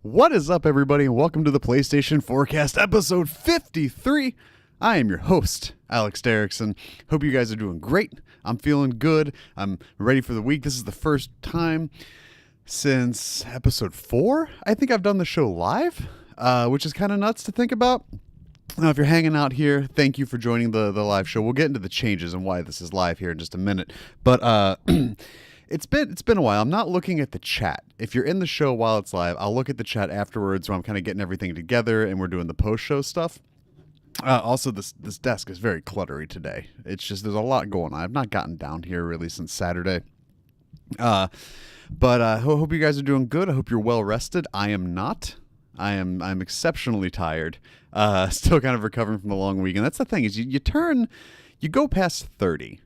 What is up, everybody, and welcome to the PlayStation Forecast, episode 53. I am your host, Alex Derrickson. Hope you guys are doing great. I'm feeling good. I'm ready for the week. This is the first time since episode 4. I think I've done the show live, which is kind of nuts to think about. Now, if you're hanging out here, thank you for joining the live show. We'll get into the changes and why this is live here in just a minute. But It's been a while. I'm not looking at the chat. If you're in the show while it's live, I'll look at the chat afterwards where I'm kind of getting everything together and we're doing the post-show stuff. Also, this desk is very cluttery today. It's just there's a lot going on. I've not gotten down here really since Saturday. But I hope you guys are doing good. I hope you're well rested. I am not. I'm exceptionally tired. Still kind of recovering from the long week. And that's the thing is you go past 30.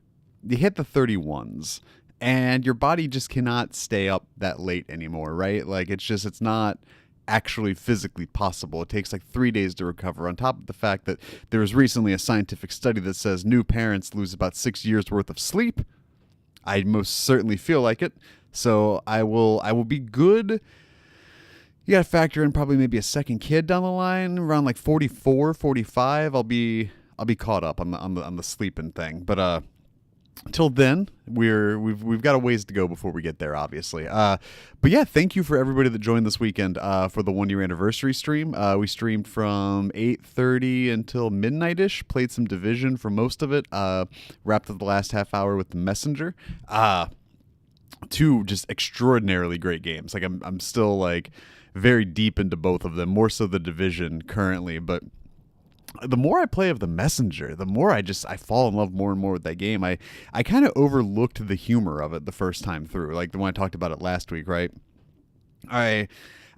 You hit the 31s. And your body just cannot stay up that late anymore, right? Like, it's not actually physically possible. It takes like 3 days to recover, on top of the fact that there was recently a scientific study that says new parents lose about 6 years worth of sleep. I most certainly feel like it. So I will be good. You got to factor in probably maybe a second kid down the line, around like 44, 45. I'll be caught up on the sleeping thing. But till then, we've got a ways to go before we get there, obviously. But yeah, thank you for everybody that joined this weekend for the 1 year anniversary stream. We streamed from 8:30 until midnight-ish. Played some Division for most of it. Wrapped up the last half hour with The Messenger. Two just extraordinarily great games. Like I'm still like very deep into both of them. More so the Division currently, but the more I play of The Messenger, the more I fall in love more and more with that game. I kind of overlooked the humor of it the first time through, like the one I talked about it last week, right? I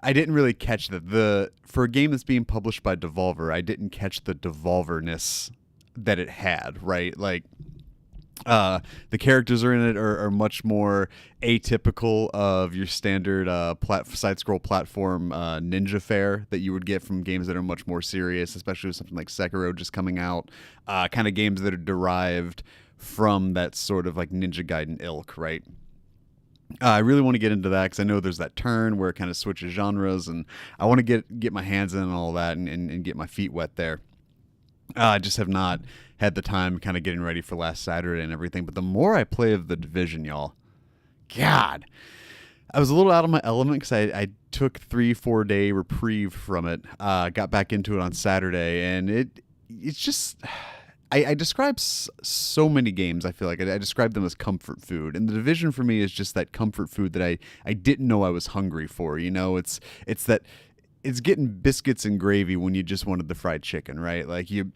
didn't really catch that for a game that's being published by Devolver, I didn't catch the Devolver-ness that it had, right? Like the characters are in it are much more atypical of your standard side-scroll platform ninja fare that you would get from games that are much more serious, especially with something like Sekiro just coming out. Kind of games that are derived from that sort of like Ninja Gaiden ilk, right? I really want to get into that because I know there's that turn where it kind of switches genres, and I want to get my hands in and all that and get my feet wet there. I just have not had the time kind of getting ready for last Saturday and everything. But the more I play of the Division, y'all, God, I was a little out of my element because I took 3-4 day reprieve from it. Got back into it on Saturday, and it's just I describe so many games. I feel like I describe them as comfort food, and the Division for me is just that comfort food that I didn't know I was hungry for. You know, it's that. It's getting biscuits and gravy when you just wanted the fried chicken, right? Like you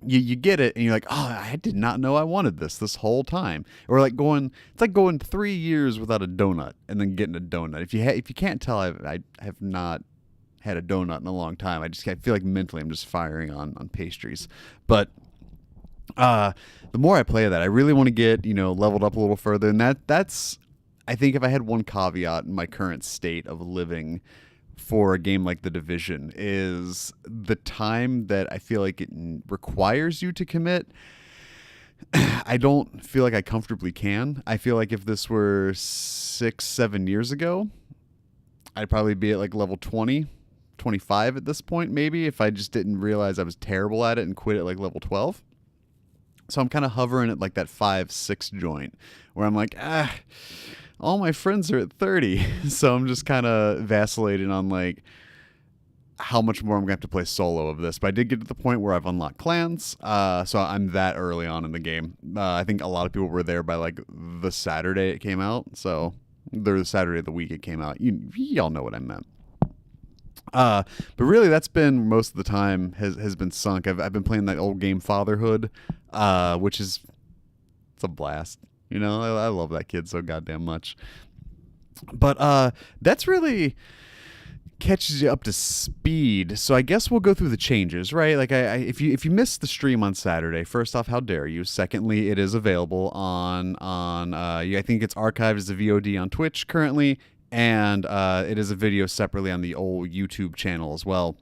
get it and you're like, oh, I did not know I wanted this whole time. Or like it's like going 3 years without a donut and then getting a donut. If you can't tell, I have not had a donut in a long time. I feel like mentally I'm just firing on pastries. But the more I play that, I really want to get, leveled up a little further. And that's, I think if I had one caveat in my current state of living for a game like The Division, is the time that I feel like it requires you to commit. I don't feel like I comfortably can. I feel like if this were 6-7 years ago, I'd probably be at like level 20, 25 at this point, maybe, if I just didn't realize I was terrible at it and quit at like level 12. So I'm kind of hovering at like that 5-6 joint where I'm like, all my friends are at 30. So I'm just kind of vacillating on like how much more I'm going to have to play solo of this. But I did get to the point where I've unlocked clans. So I'm that early on in the game. I think a lot of people were there by like the Saturday it came out. So the Saturday of the week it came out. Y'all know what I meant. But really, that's been most of the time has been sunk. I've been playing that old game Fatherhood, which is it's a blast. I love that kid so goddamn much. But that's really catches you up to speed. So I guess we'll go through the changes, right? Like, if you missed the stream on Saturday, first off, how dare you? Secondly, it is available on I think it's archived as a VOD on Twitch currently, and it is a video separately on the old YouTube channel as well.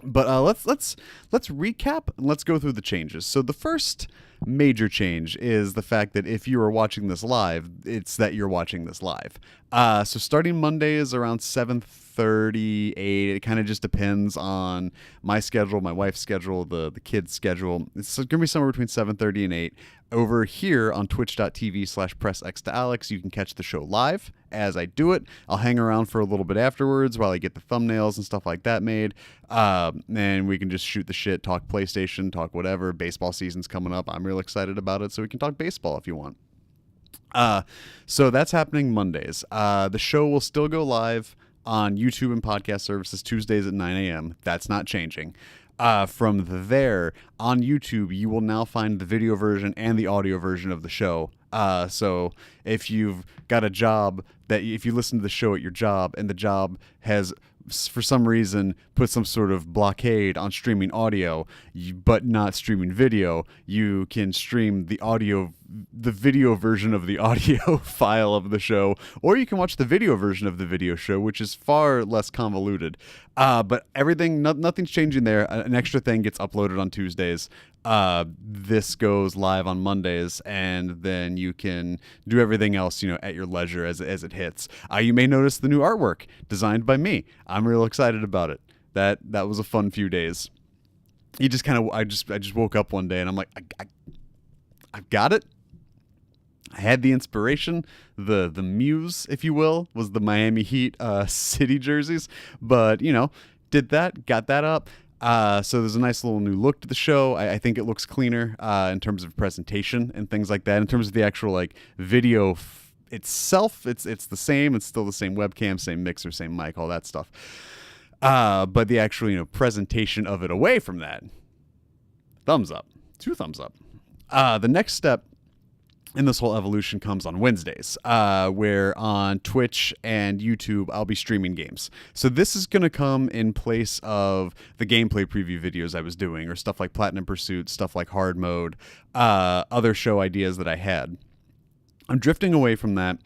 But let's recap and let's go through the changes. So the first major change is the fact that if you are watching this live, it's that you're watching this live. So starting Mondays around 7:38, it kind of just depends on my schedule, my wife's schedule, the kids' schedule. It's going to be somewhere between 7:30 and 8. Over here on twitch.tv/pressx2alex, you can catch the show live as I do it. I'll hang around for a little bit afterwards while I get the thumbnails and stuff like that made. And we can just shoot the shit, talk PlayStation, talk whatever. Baseball season's coming up. I'm real excited about it, so we can talk baseball if you want. So that's happening Mondays. The show will still go live on YouTube and podcast services Tuesdays at 9 a.m. That's not changing. From there, on YouTube, you will now find the video version and the audio version of the show. So if you've got a job if you listen to the show at your job and the job has for some reason put some sort of blockade on streaming audio but not streaming video, you can stream the video version of the audio file of the show, or you can watch the video version of the video show, which is far less convoluted. But nothing's changing there. An extra thing gets uploaded on Tuesdays. This goes live on Mondays, and then you can do everything else, at your leisure as it hits. You may notice the new artwork designed by me. I'm real excited about it. That was a fun few days. I just woke up one day and I'm like, I've got it. I had the inspiration, the muse, if you will, was the Miami Heat city jerseys, but did that, got that up. So there's a nice little new look to the show. I think it looks cleaner in terms of presentation and things like that. In terms of the actual video itself, it's the same. It's still the same webcam, same mixer, same mic, all that stuff. But the actual presentation of it away from that, thumbs up, 2 thumbs up. The next step in this whole evolution comes on Wednesdays, where on Twitch and YouTube, I'll be streaming games. So this is going to come in place of the gameplay preview videos I was doing, or stuff like Platinum Pursuit, stuff like Hard Mode, other show ideas that I had. I'm drifting away from that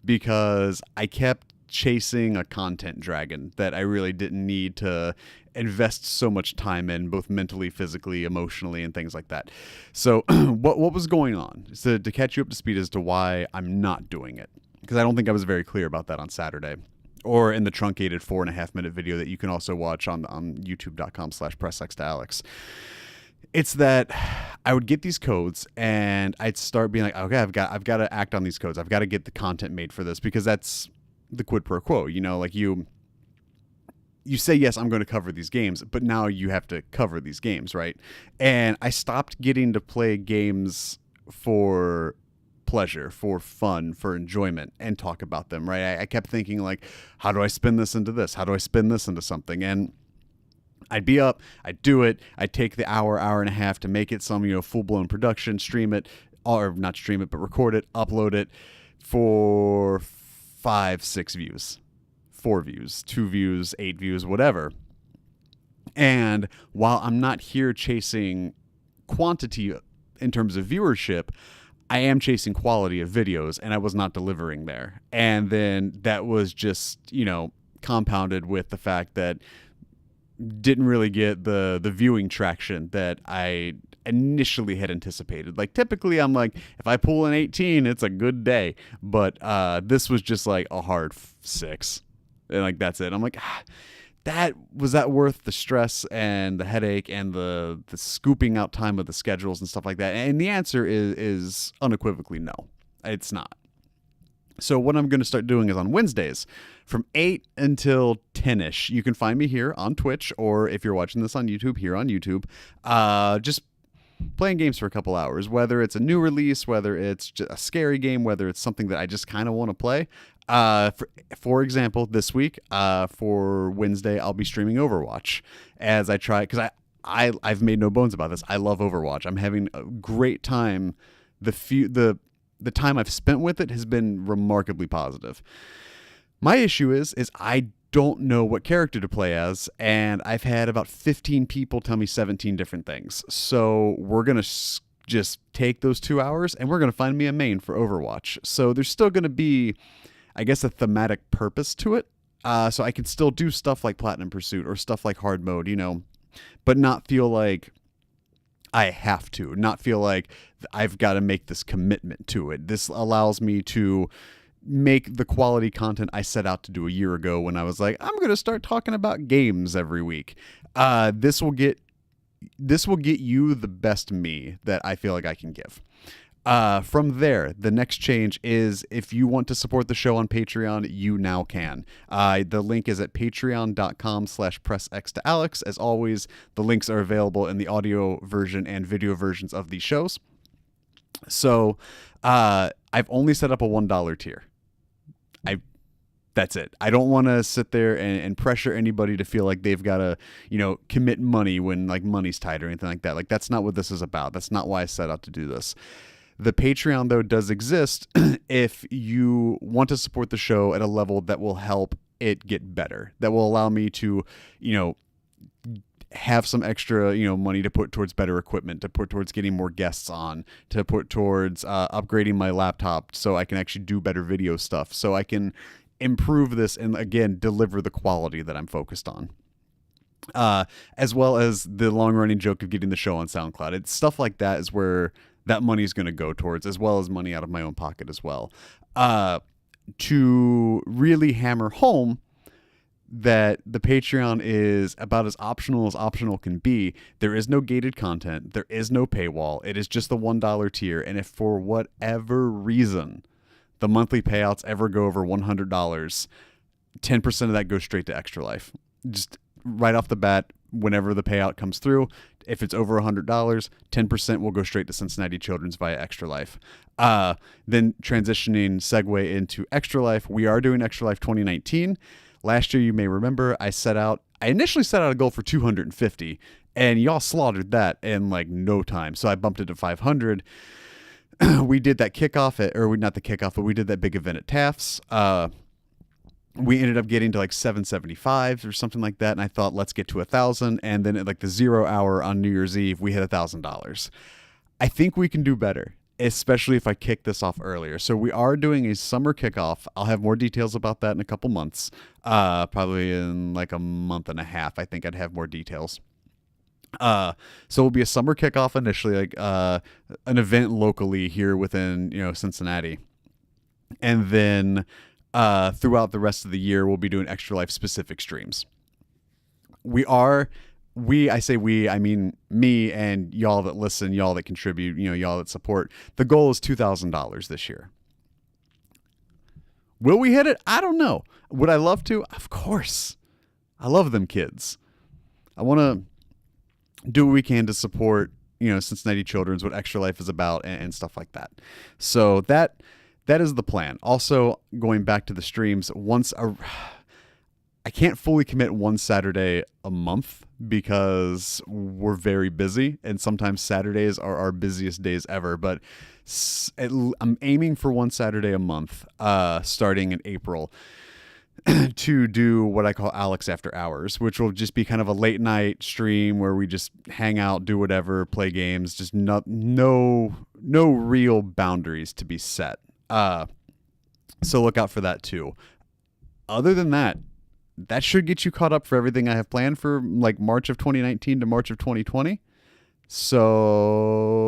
because I kept chasing a content dragon that I really didn't need to invest so much time in, both mentally, physically, emotionally, and things like that. So what was going on? So to catch you up to speed as to why I'm not doing it, because I don't think I was very clear about that on Saturday, or in the truncated 4.5-minute video that you can also watch on youtube.com/pressx2alex. It's that I would get these codes and I'd start being like, okay, I've got to act on these codes. I've got to get the content made for this, because that's the quid pro quo. You say, yes, I'm going to cover these games, but now you have to cover these games, right? And I stopped getting to play games for pleasure, for fun, for enjoyment, and talk about them, right? I kept thinking, like, how do I spin this into this? How do I spin this into something? And I'd be up, I'd do it, I'd take the hour and a half to make it some, full-blown production, stream it, or not stream it, but record it, upload it for 5, 6 views. 4 views, 2 views, 8 views, whatever. And while I'm not here chasing quantity in terms of viewership, I am chasing quality of videos, and I was not delivering there. And then that was just, compounded with the fact that didn't really get the viewing traction that I initially had anticipated. Like, typically I'm like, if I pull an 18, it's a good day. But this was just like a hard 6. And that's it. I'm like, was that worth the stress and the headache and the scooping out time of the schedules and stuff like that? And the answer is unequivocally no, it's not. So what I'm going to start doing is on Wednesdays from 8 until 10ish. You can find me here on Twitch, or if you're watching this on YouTube, here on YouTube, just playing games for a couple hours, whether it's a new release, whether it's just a scary game, whether it's something that I just kind of want to play. For example, this week, for Wednesday, I'll be streaming Overwatch as I try, because I've made no bones about this. I love Overwatch. I'm having a great time. The time I've spent with it has been remarkably positive. My issue is I don't know what character to play as, and I've had about 15 people tell me 17 different things. So we're gonna just take those 2 hours, and we're gonna find me a main for Overwatch. So there's still gonna be, I guess, a thematic purpose to it. So I can still do stuff like Platinum Pursuit or stuff like hard mode, but not feel like I have to, not feel like I've got to make this commitment to it. This allows me to make the quality content I set out to do a year ago when I was like, I'm going to start talking about games every week. This will get you the best me that I feel like I can give. From there, the next change is if you want to support the show on Patreon, you now can. The link is at patreon.com/pressxtoalex. As always, the links are available in the audio version and video versions of these shows. So, I've only set up a $1 tier. That's it. I don't want to sit there and pressure anybody to feel like they've got to, commit money when like money's tight or anything like that. Like, that's not what this is about. That's not why I set out to do this. The Patreon, though, does exist if you want to support the show at a level that will help it get better, that will allow me to, have some extra, money to put towards better equipment, to put towards getting more guests on, to put towards upgrading my laptop so I can actually do better video stuff, so I can improve this and, again, deliver the quality that I'm focused on. As well as the long-running joke of getting the show on SoundCloud. It's stuff like that is where that money is going to go towards, as well as money out of my own pocket as well. To really hammer home that the Patreon is about as optional can be, there is no gated content. There is no paywall. It is just the $1 tier. And if for whatever reason the monthly payouts ever go over $100, 10% of that goes straight to Extra Life. Just right off the bat, whenever the payout comes through, if it's over $100, 10% will go straight to Cincinnati Children's via Extra Life. Then transitioning segue into Extra Life, we are doing Extra Life 2019. Last year, you may remember, I initially set out a goal for 250, and y'all slaughtered that in like no time. So I bumped it to 500. We did that kickoff not the kickoff, but we did that big event at Taft's. We ended up getting to like 775 or something like that. And I thought, let's get to 1,000. And then at like the 0 hour on New Year's Eve, we hit $1,000. I think we can do better, especially if I kick this off earlier. So we are doing a summer kickoff. I'll have more details about that in a couple months. Probably in like a month and a half, I think I'd have more details. So it'll be a summer kickoff initially, like an event locally here within Cincinnati, and then throughout the rest of the year we'll be doing Extra Life specific streams. I say we, I mean me and y'all that listen, y'all that contribute, y'all that support. The goal is $2,000 this year. Will we hit it? I don't know. Would I love to? Of course. I love them kids. I want to do what we can to support, Cincinnati Children's, what Extra Life is about, and stuff like that. So that is the plan. Also, going back to the streams, I can't fully commit one Saturday a month because we're very busy, and sometimes Saturdays are our busiest days ever. But I'm aiming for one Saturday a month, starting in April, to do what I call Alex After Hours, which will just be kind of a late night stream where we just hang out, do whatever, play games, just no real boundaries to be set. So look out for that too. Other than that should get you caught up for everything I have planned for like March of 2019 to March of 2020. So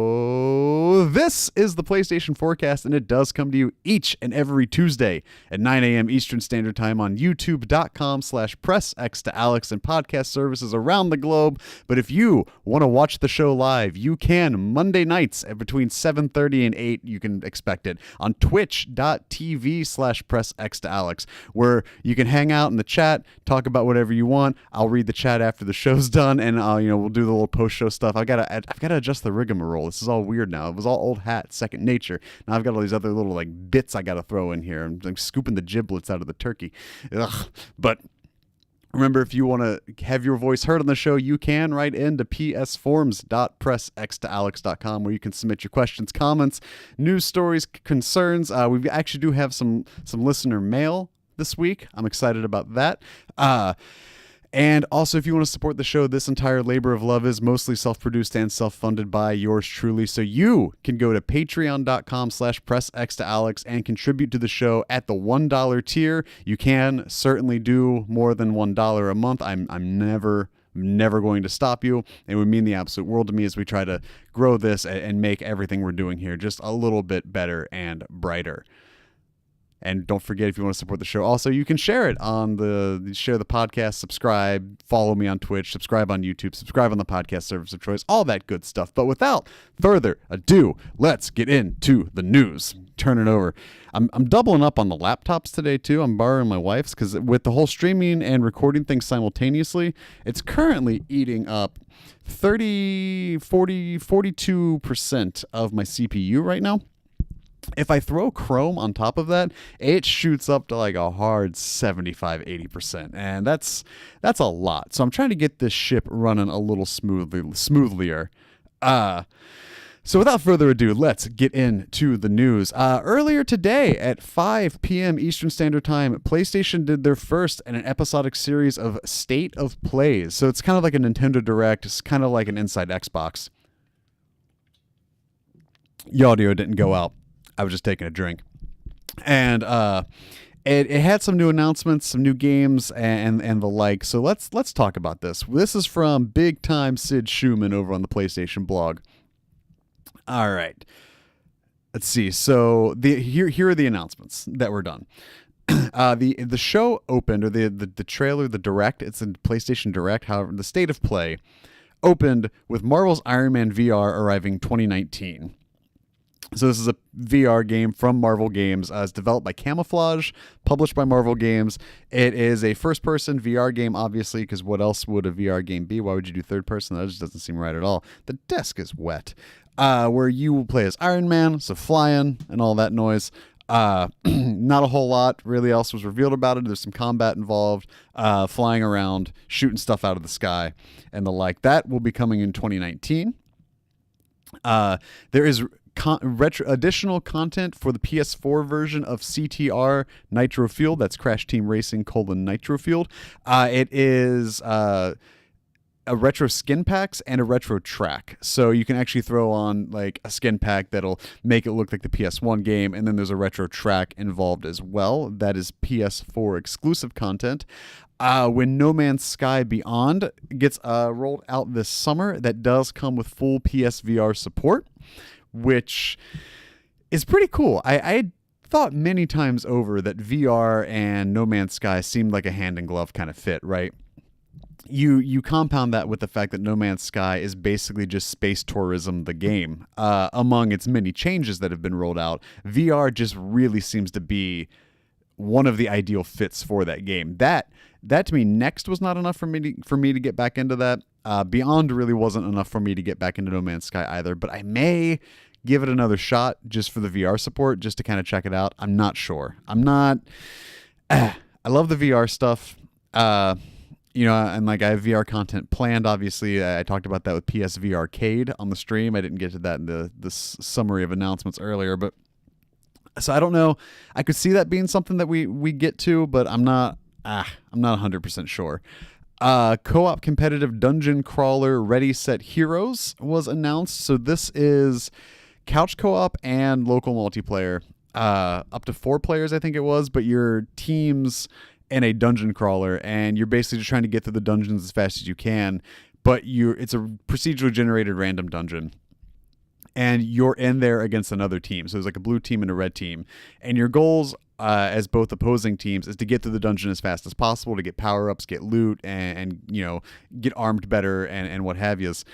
this is the PlayStation Forecast, and it does come to you each and every Tuesday at 9 a.m. Eastern Standard Time on youtube.com/pressxtoalex and podcast services around the globe. But if you want to watch the show live, you can Monday nights at between 7:30 and 8. You can expect it on twitch.tv/pressxtoalex, where you can hang out in the chat, talk about whatever you want. I'll read the chat after the show's done, and we'll do the little post-show stuff. I've got to adjust the rigmarole. This is all weird now. It was all saw old hat, second nature. Now I've got all these other little like bits I got to throw in here. I'm like scooping the giblets out of the turkey. Ugh. But remember, if you want to have your voice heard on the show, you can write into psforms.pressxtoalex.com, where you can submit your questions, comments, news stories, concerns. We actually do have some listener mail this week. I'm excited about that. And also, if you want to support the show, this entire labor of love is mostly self-produced and self-funded by yours truly. So you can go to patreon.com/pressxtoalex and contribute to the show at the $1 tier. You can certainly do more than $1 a month. I'm never going to stop you. It would mean the absolute world to me as we try to grow this and make everything we're doing here just a little bit better and brighter. And don't forget, if you want to support the show, also you can share it on share the podcast, subscribe, follow me on Twitch, subscribe on YouTube, subscribe on the podcast service of choice, all that good stuff. But without further ado, let's get into the news. Turn it over. I'm doubling up on the laptops today too. I'm borrowing my wife's because with the whole streaming and recording thing simultaneously, it's currently eating up 42% of my CPU right now. If I throw Chrome on top of that, it shoots up to like a hard 75-80%, and that's a lot. So I'm trying to get this ship running a little smoothlier. So without further ado, let's get into the news. Earlier today at 5 p.m. Eastern Standard Time, PlayStation did their first in an episodic series of State of Plays. So it's kind of like a Nintendo Direct. It's kind of like an Inside Xbox. The audio didn't go out. I was just taking a drink. And it had some new announcements, some new games, and the like. So let's talk about this. This is from Big Time Sid Schumann over on the PlayStation blog. All right. Let's see. So here are the announcements that were done. The show opened, or the trailer, the Direct, it's a PlayStation Direct. However, the State of Play opened with Marvel's Iron Man VR arriving 2019. So this is a VR game from Marvel Games. It's developed by Camouflage, published by Marvel Games. It is a first-person VR game, obviously, because what else would a VR game be? Why would you do third-person? That just doesn't seem right at all. The desk is wet. Where you will play as Iron Man, so flying and all that noise. Not a whole lot really else was revealed about it. There's some combat involved, flying around, shooting stuff out of the sky, and the like. That will be coming in 2019. There is additional content for the PS4 version of CTR Nitro Fueled. That's Crash Team Racing : Nitro Fueled. It is a retro skin packs and a retro track. So you can actually throw on like a skin pack that'll make it look like the PS1 game, and then there's a retro track involved as well. That is PS4 exclusive content. When No Man's Sky Beyond gets rolled out this summer, that does come with full PSVR support, which is pretty cool. I thought many times over that VR and No Man's Sky seemed like a hand-in-glove kind of fit, right? You compound that with the fact that No Man's Sky is basically just space tourism, the game. Among its many changes that have been rolled out, VR just really seems to be one of the ideal fits for that game. That to me, Next was not enough for me to get back into that. Beyond really wasn't enough for me to get back into No Man's Sky either, but I may give it another shot just for the VR support, just to kind of check it out. I'm not sure. I love the VR stuff. And like I have VR content planned, obviously. I talked about that with PSV Arcade on the stream. I didn't get to that in the summary of announcements earlier, but so I don't know. I could see that being something that we get to, but I'm not 100% sure. Co-op competitive dungeon crawler Ready Set Heroes was announced. So this is couch co-op and local multiplayer, up to 4 players, I think it was, but your teams in a dungeon crawler, and you're basically just trying to get through the dungeons as fast as you can, but it's a procedurally generated random dungeon, and you're in there against another team. So there's like a blue team and a red team, and your goals as both opposing teams is to get through the dungeon as fast as possible, to get power-ups, get loot, and get armed better and what have yous.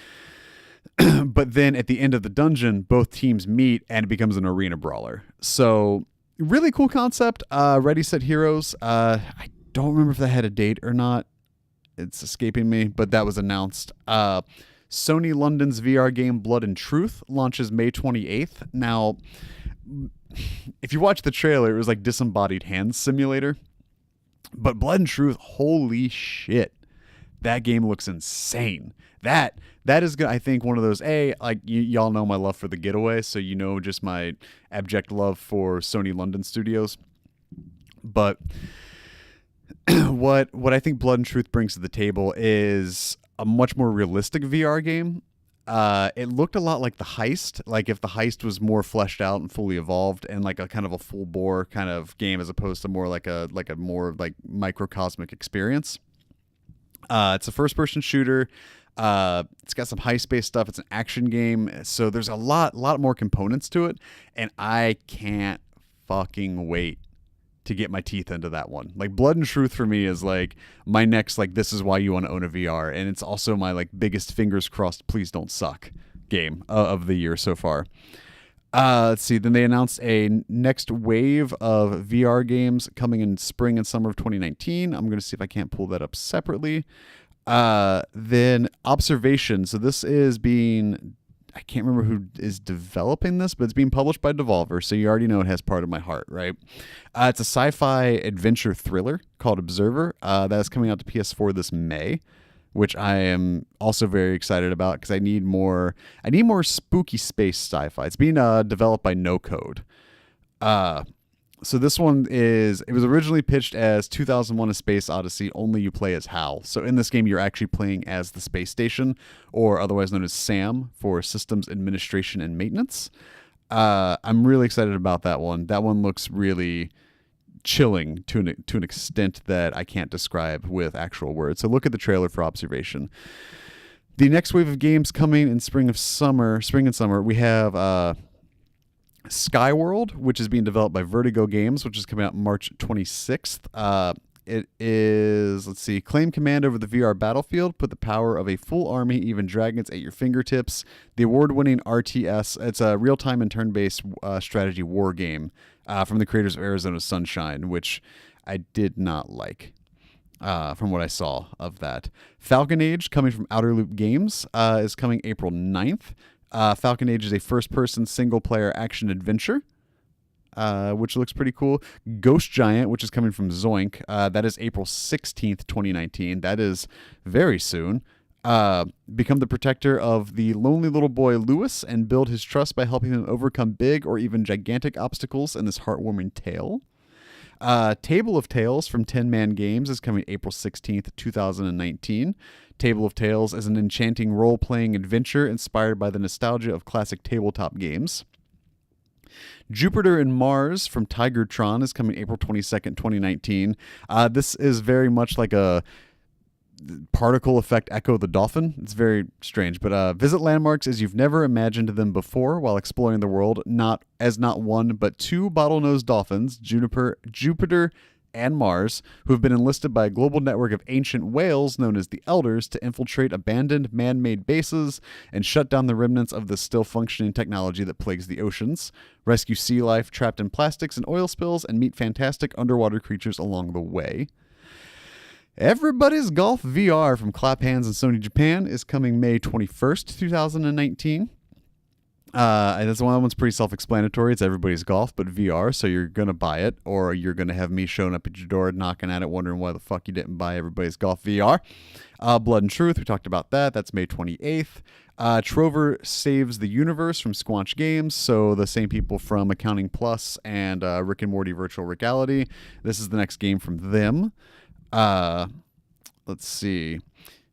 But then at the end of the dungeon, both teams meet and it becomes an arena brawler. So really cool concept. Ready Set Heroes. I don't remember if that had a date or not. It's escaping me, but that was announced. Sony London's VR game Blood and Truth launches May 28th. Now, if you watch the trailer, it was like disembodied hands simulator. But Blood and Truth, holy shit. That game looks insane. That is, I think, one of those, like y'all know my love for The Getaway, so you know just my abject love for Sony London Studios. But what I think Blood and Truth brings to the table is a much more realistic VR game. It looked a lot like The Heist, like if The Heist was more fleshed out and fully evolved and like a kind of a full bore kind of game as opposed to more like a more like microcosmic experience. It's a first person shooter. It's got some heist-based stuff. It's an action game, so there's a lot more components to it, and I can't fucking wait to get my teeth into that one. Like Blood and Truth for me is like my next, like, this is why you want to own a VR, and it's also my like biggest fingers crossed please don't suck game of the year so far. Let's see. Then they announced a next wave of VR games coming in spring and summer of 2019. I'm going to see if I can't pull that up separately. Then Observation. So this is I can't remember who is developing this, but it's being published by Devolver, so you already know it has part of my heart, right? It's a sci-fi adventure thriller called Observer. That is coming out to PS4 this May, which I am also very excited about because I need more spooky space sci-fi. It's being developed by No Code. So this one it was originally pitched as 2001: A Space Odyssey, only you play as HAL. So in this game, you're actually playing as the space station, or otherwise known as SAM for Systems Administration and Maintenance. I'm really excited about that one. That one looks really chilling to an extent that I can't describe with actual words. So look at the trailer for Observation. The next wave of games coming in spring and summer, we have Skyworld, which is being developed by Vertigo Games, which is coming out March 26th. It is, claim command over the VR battlefield, put the power of a full army, even dragons, at your fingertips. The award-winning RTS, it's a real-time and turn-based strategy war game from the creators of Arizona Sunshine, which I did not like from what I saw of that. Falcon Age, coming from Outer Loop Games, is coming April 9th. Falcon Age is a first-person single-player action adventure, which looks pretty cool. Ghost Giant, which is coming from Zoink, that is April 16th, 2019. That is very soon. Become the protector of the lonely little boy Lewis and build his trust by helping him overcome big or even gigantic obstacles in this heartwarming tale. Table of Tales from 10 Man Games is coming April 16th, 2019. Table of Tales is an enchanting role-playing adventure inspired by the nostalgia of classic tabletop games. Jupiter and Mars from Tigertron is coming April 22nd, 2019. This is very much like a particle effect Echo the Dolphin. It's very strange, but visit landmarks as you've never imagined them before while exploring the world, not one, but two bottlenose dolphins, Jupiter and Mars, who have been enlisted by a global network of ancient whales known as the Elders to infiltrate abandoned man-made bases and shut down the remnants of the still functioning technology that plagues the oceans, rescue sea life trapped in plastics and oil spills, and meet fantastic underwater creatures along the way. Everybody's Golf VR from Clap Hands and Sony Japan is coming May 21st, 2019. That's one that one's pretty self-explanatory. It's Everybody's Golf, but VR, so you're going to buy it, or you're going to have me showing up at your door, knocking at it, wondering why the fuck you didn't buy Everybody's Golf VR. Blood and Truth, we talked about that. That's May 28th. Trover Saves the Universe from Squanch Games, so the same people from Accounting Plus and Rick and Morty Virtual Reality. This is the next game from them. Let's see.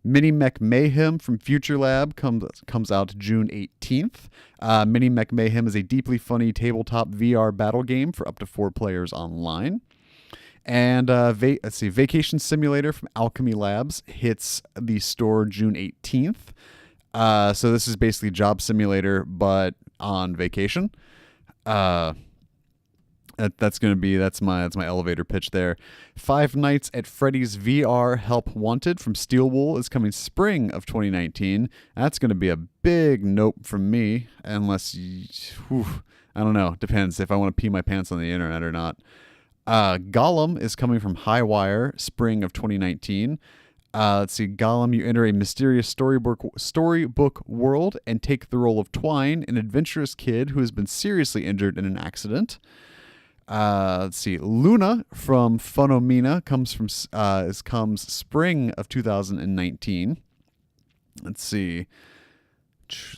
Mini Mech Mayhem from Future Lab comes out June 18th. Mini Mech Mayhem is a deeply funny tabletop VR battle game for up to 4 players online. And Vacation Simulator from Alchemy Labs hits the store June 18th. So this is basically Job Simulator, but on vacation. That's my elevator pitch there. Five Nights at Freddy's VR Help Wanted from Steel Wool is coming spring of 2019. That's going to be a big nope from me, unless I don't know. Depends if I want to pee my pants on the internet or not. Gollum is coming from Highwire spring of 2019. Let's see, Gollum, you enter a mysterious storybook world and take the role of Twine, an adventurous kid who has been seriously injured in an accident. Let's see, Luna from Phonomena comes spring of 2019. Let's see.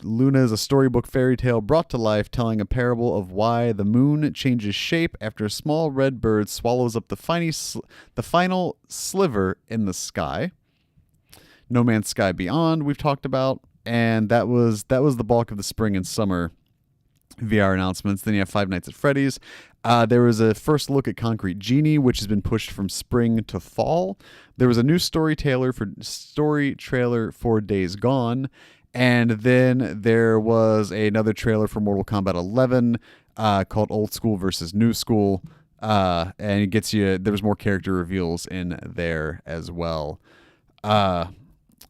Luna is a storybook fairy tale brought to life, telling a parable of why the moon changes shape after a small red bird swallows up the final sliver in the sky. No Man's Sky Beyond we've talked about, and that was the bulk of the spring and summer VR announcements. Then you have Five Nights at Freddy's. There was a first look at Concrete Genie, which has been pushed from spring to fall. There was a new story trailer for Days Gone. And then there was another trailer for Mortal Kombat 11 called Old School versus New School. And it gets you, there was more character reveals in there as well.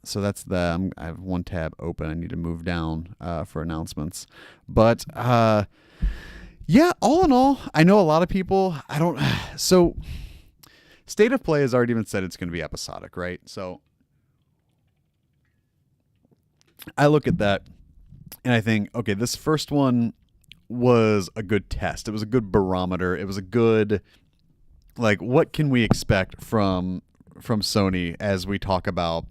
So that's I have one tab open. I need to move down for announcements. But yeah, all in all, I know a lot of people, so State of Play has already been said it's going to be episodic, right? So I look at that and I think, okay, this first one was a good test. It was a good barometer. It was a good, like, what can we expect from Sony as we talk about,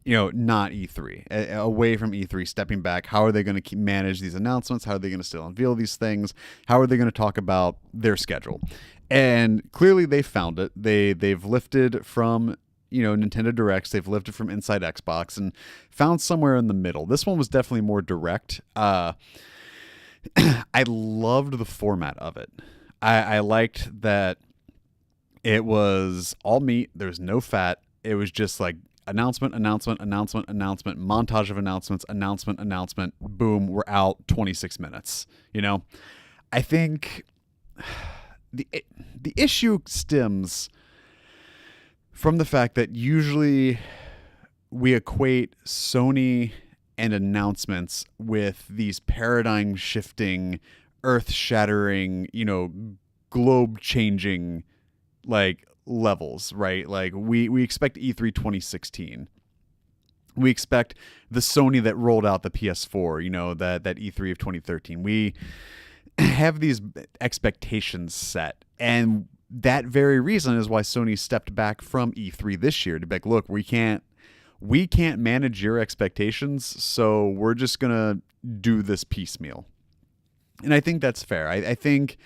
not E3, away from E3, stepping back. How are they going to manage these announcements? How are they going to still unveil these things? How are they going to talk about their schedule? And clearly they found it. They've lifted from Nintendo Directs, they've lifted from Inside Xbox and found somewhere in the middle. This one was definitely more direct. I loved the format of it. I liked that it was all meat. There was no fat. It was just like announcement, montage of announcement, boom, we're out, 26 minutes. I think the issue stems from the fact that usually we equate Sony and announcements with these paradigm-shifting, earth-shattering, globe-changing, levels, right? Like, we expect E3 2016. We expect the Sony that rolled out the PS4, that E3 of 2013. We have these expectations set, and that very reason is why Sony stepped back from E3 this year to be like, look, we can't manage your expectations, so we're just gonna do this piecemeal. And I think that's fair. I think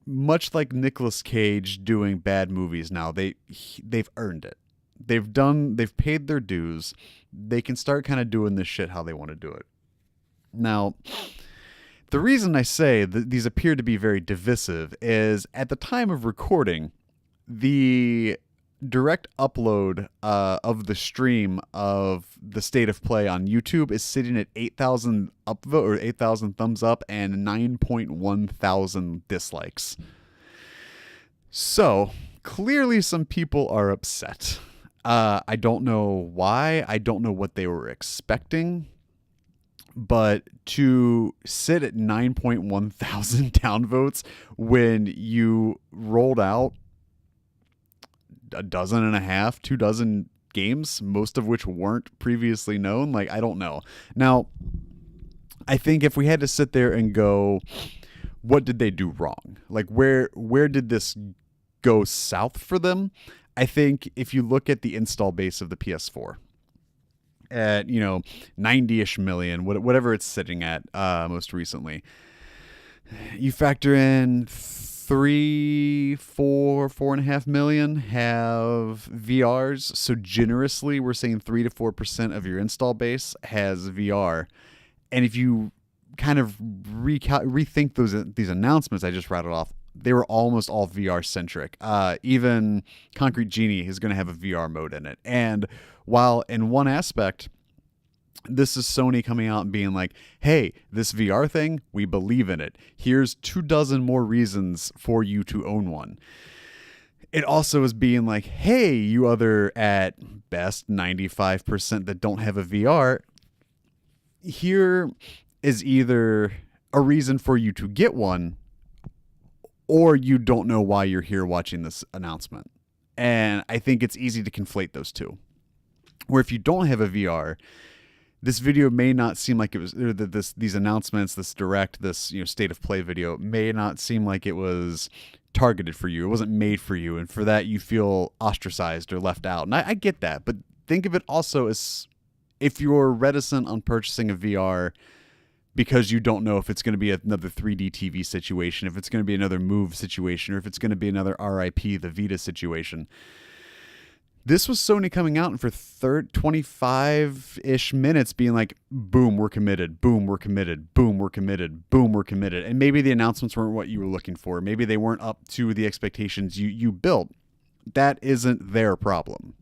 much like Nicolas Cage doing bad movies now, they've earned it. They've paid their dues. They can start kind of doing this shit how they want to do it. Now, the reason I say that these appear to be very divisive is at the time of recording, the direct upload of the stream of the State of Play on YouTube is sitting at 8,000 upvote or 8,000 thumbs up and 9.1 thousand dislikes. So clearly some people are upset. I don't know why. I don't know what they were expecting. But to sit at 9.1 thousand downvotes when you rolled out a dozen and a half, 2 dozen games, most of which weren't previously known, I don't know. Now, I think if we had to sit there and go, what did they do wrong? Where did this go south for them? I think if you look at the install base of the PS4, at 90-ish million, whatever it's sitting at most recently, you factor in 4.5 million have VRs. So generously, we're saying 3 to 4% of your install base has VR. And if you kind of rethink these announcements I just rattled off, they were almost all VR centric. Even Concrete Genie is going to have a VR mode in it. And while in one aspect, this is Sony coming out and being like, hey, this VR thing, we believe in it. Here's 2 dozen more reasons for you to own one. It also is being like, hey, you other at best 95% that don't have a VR, here is either a reason for you to get one, or you don't know why you're here watching this announcement. And I think it's easy to conflate those two. Where if you don't have a VR, this video may not seem like it was, or these announcements, this direct, this state of play video may not seem like it was targeted for you. It wasn't made for you, and for that you feel ostracized or left out. And I get that, but think of it also as if you're reticent on purchasing a VR because you don't know if it's going to be another 3D TV situation, if it's going to be another Move situation, or if it's going to be another RIP the Vita situation. This was Sony coming out and for 25-ish minutes being like, boom, we're committed. Boom, we're committed. Boom, we're committed. Boom, we're committed. And maybe the announcements weren't what you were looking for. Maybe they weren't up to the expectations you built. That isn't their problem.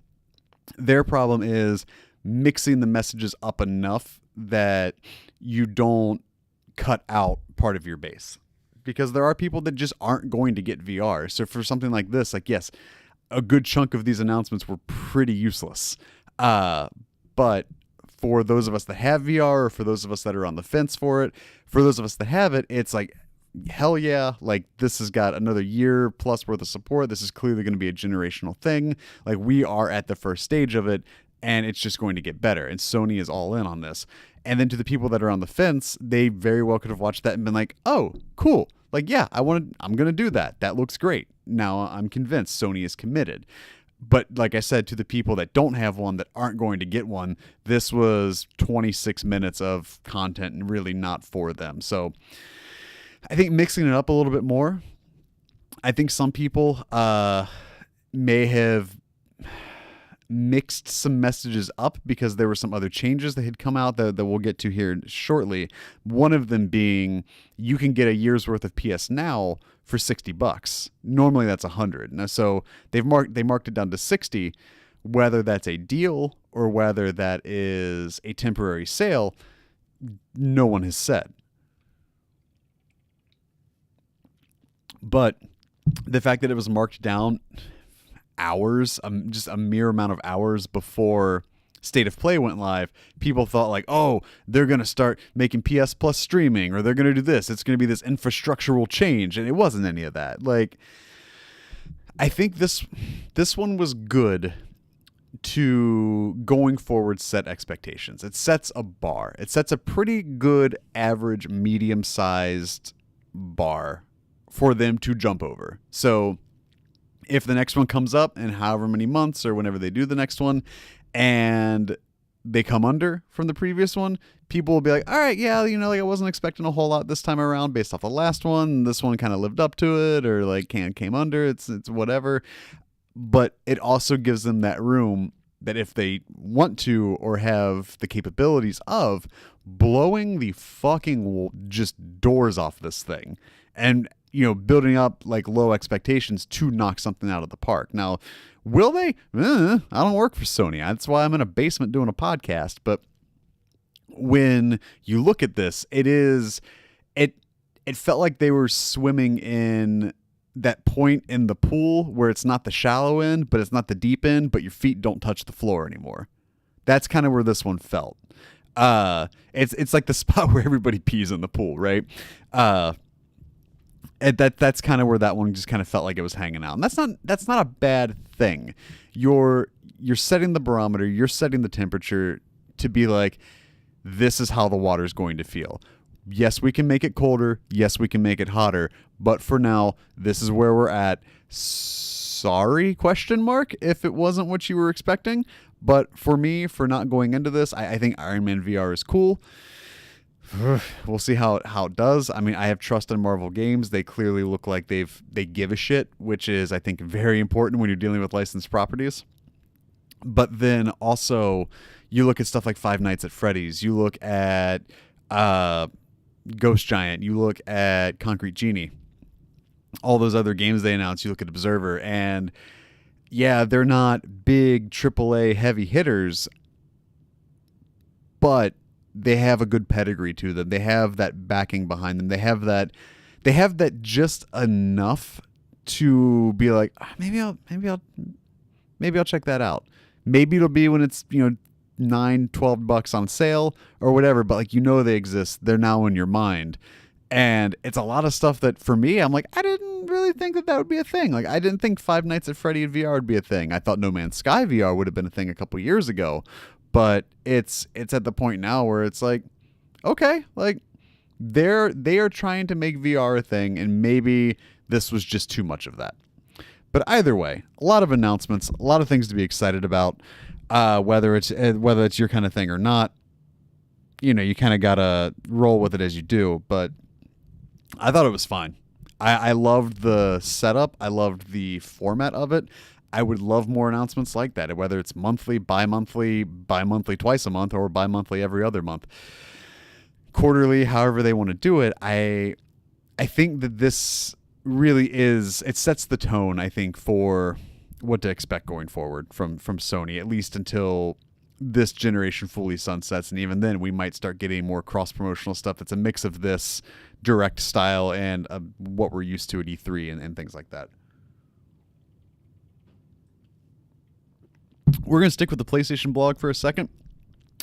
Their problem is mixing the messages up enough that you don't cut out part of your base. Because there are people that just aren't going to get VR. So for something like this, like, yes, a good chunk of these announcements were pretty useless. But for those of us that have VR, or for those of us that are on the fence for it, for those of us that have it, it's like, hell yeah, like this has got another year plus worth of support. This is clearly going to be a generational thing. Like we are at the first stage of it, and it's just going to get better. And Sony is all in on this. And then to the people that are on the fence, they very well could have watched that and been like, oh, cool. Like, yeah, I'm going to do that. That looks great. Now I'm convinced Sony is committed. But like I said, to the people that don't have one, that aren't going to get one, this was 26 minutes of content and really not for them. So I think mixing it up a little bit more, I think some people may have mixed some messages up because there were some other changes that had come out that we'll get to here shortly. One of them being you can get a year's worth of PS Now for $60. Normally that's $100. Now, so they marked it down to $60. Whether that's a deal or whether that is a temporary sale, no one has said. But the fact that it was marked down hours, just a mere amount of hours before State of Play went live, people thought like, oh, they're going to start making PS Plus streaming, or they're going to do this. It's going to be this infrastructural change. And it wasn't any of that. Like, I think this one was good to going forward set expectations. It sets a bar. It sets a pretty good average medium-sized bar for them to jump over. So if the next one comes up in however many months or whenever they do the next one and they come under from the previous one, people will be like, all right, yeah, like I wasn't expecting a whole lot this time around based off the last one. This one kind of lived up to it, or like came under. It's whatever. But it also gives them that room that if they want to or have the capabilities of blowing the fucking just doors off this thing and building up like low expectations to knock something out of the park. Now, will they? I don't work for Sony. That's why I'm in a basement doing a podcast. But when you look at this, it felt like they were swimming in that point in the pool where it's not the shallow end, but it's not the deep end, but your feet don't touch the floor anymore. That's kind of where this one felt. It's like the spot where everybody pees in the pool, right? And that's kind of where that one just kind of felt like it was hanging out. And that's not a bad thing. You're setting the barometer, you're setting the temperature to be like, this is how the water's going to feel. Yes, we can make it colder. Yes, we can make it hotter. But for now, this is where we're at. Sorry, ? If it wasn't what you were expecting. But for me, for not going into this, I think Iron Man VR is cool. We'll see how it does. I mean, I have trust in Marvel games. They clearly look like they give a shit, which is, I think, very important when you're dealing with licensed properties. But then also, you look at stuff like Five Nights at Freddy's. You look at Ghost Giant. You look at Concrete Genie. All those other games they announced. You look at Observer, and yeah, they're not big AAA heavy hitters, but they have a good pedigree to them. They have that backing behind them. They have that just enough to be like, maybe I'll check that out. Maybe it'll be when it's, $9-12 on sale or whatever, but like, they exist. They're now in your mind. And it's a lot of stuff that for me, I'm like, I didn't really think that would be a thing. Like, I didn't think Five Nights at Freddy in VR would be a thing. I thought No Man's Sky VR would have been a thing a couple years ago. But it's at the point now where it's like, okay, like they are trying to make VR a thing, and maybe this was just too much of that. But either way, a lot of announcements, a lot of things to be excited about. Whether it's your kind of thing or not, you kind of gotta roll with it as you do. But I thought it was fine. I loved the setup. I loved the format of it. I would love more announcements like that, whether it's monthly, bi-monthly twice a month, or bi-monthly every other month, quarterly, however they want to do it. I think that this really it sets the tone, I think, for what to expect going forward from Sony, at least until this generation fully sunsets. And even then, we might start getting more cross-promotional stuff that's a mix of this direct style and what we're used to at E3 and things like that. We're going to stick with the PlayStation blog for a second.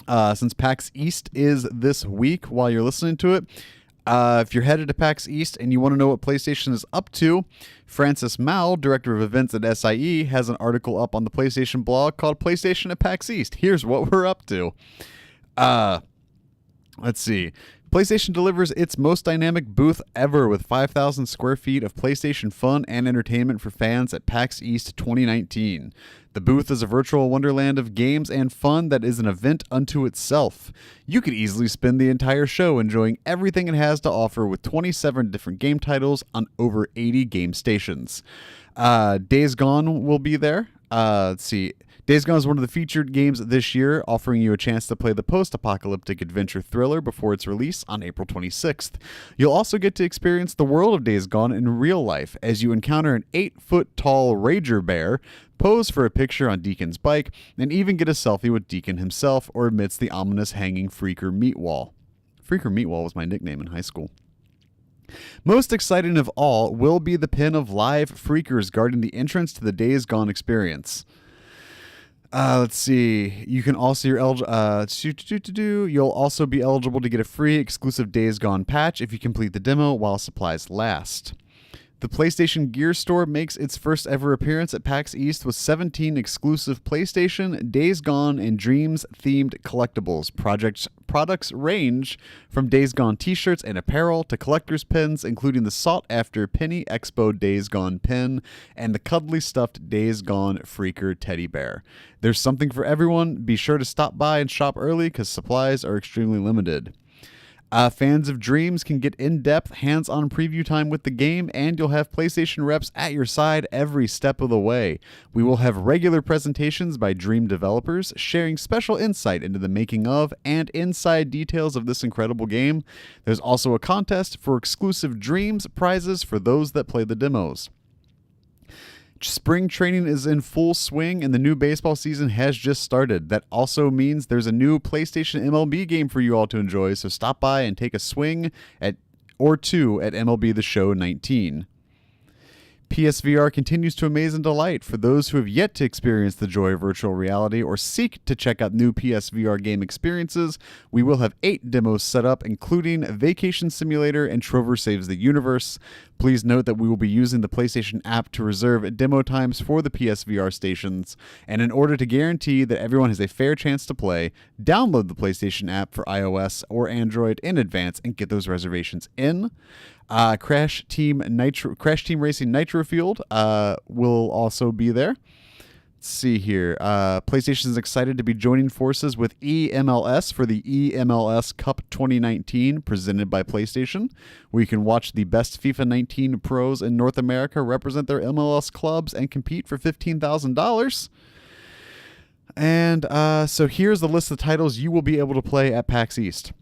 Since PAX East is this week while you're listening to it, if you're headed to PAX East and you want to know what PlayStation is up to, Francis Mao, director of events at SIE, has an article up on the PlayStation blog called PlayStation at PAX East. Here's what we're up to. Let's see. PlayStation delivers its most dynamic booth ever with 5,000 square feet of PlayStation fun and entertainment for fans at PAX East 2019. The booth is a virtual wonderland of games and fun that is an event unto itself. You could easily spend the entire show enjoying everything it has to offer with 27 different game titles on over 80 game stations. Days Gone will be there. Let's see. Days Gone is one of the featured games this year, offering you a chance to play the post-apocalyptic adventure thriller before its release on April 26th. You'll also get to experience the world of Days Gone in real life as you encounter an 8-foot-tall Rager Bear, pose for a picture on Deacon's bike, and even get a selfie with Deacon himself or amidst the ominous hanging Freaker Meatwall. Freaker Meatwall was my nickname in high school. Most exciting of all will be the pin of live freakers guarding the entrance to the Days Gone experience. Let's see. You can also you'll also be eligible to get a free exclusive Days Gone patch if you complete the demo while supplies last. The PlayStation Gear Store makes its first ever appearance at PAX East with 17 exclusive PlayStation, Days Gone, and Dreams-themed collectibles. Products range from Days Gone t-shirts and apparel to collector's pins, including the sought-after Penny Expo Days Gone pin and the cuddly stuffed Days Gone Freaker teddy bear. There's something for everyone. Be sure to stop by and shop early because supplies are extremely limited. Fans of Dreams can get in-depth, hands-on preview time with the game, and you'll have PlayStation reps at your side every step of the way. We will have regular presentations by Dream developers, sharing special insight into the making of and inside details of this incredible game. There's also a contest for exclusive Dreams prizes for those that play the demos. Spring training is in full swing and the new baseball season has just started. That also means there's a new PlayStation MLB game for you all to enjoy, so stop by and take a swing or two at MLB The Show 19. PSVR continues to amaze and delight. For those who have yet to experience the joy of virtual reality or seek to check out new PSVR game experiences, we will have 8 demos set up, including Vacation Simulator and Trover Saves the Universe. Please note that we will be using the PlayStation app to reserve demo times for the PSVR stations, and in order to guarantee that everyone has a fair chance to play, download the PlayStation app for iOS or Android in advance and get those reservations in. Crash Team Racing Nitro Field will also be there. Let's see here. PlayStation is excited to be joining forces with eMLS for the eMLS Cup 2019 presented by PlayStation, where you can watch the best FIFA 19 pros in North America represent their MLS clubs and compete for $15,000. And so here's the list of titles you will be able to play at PAX East.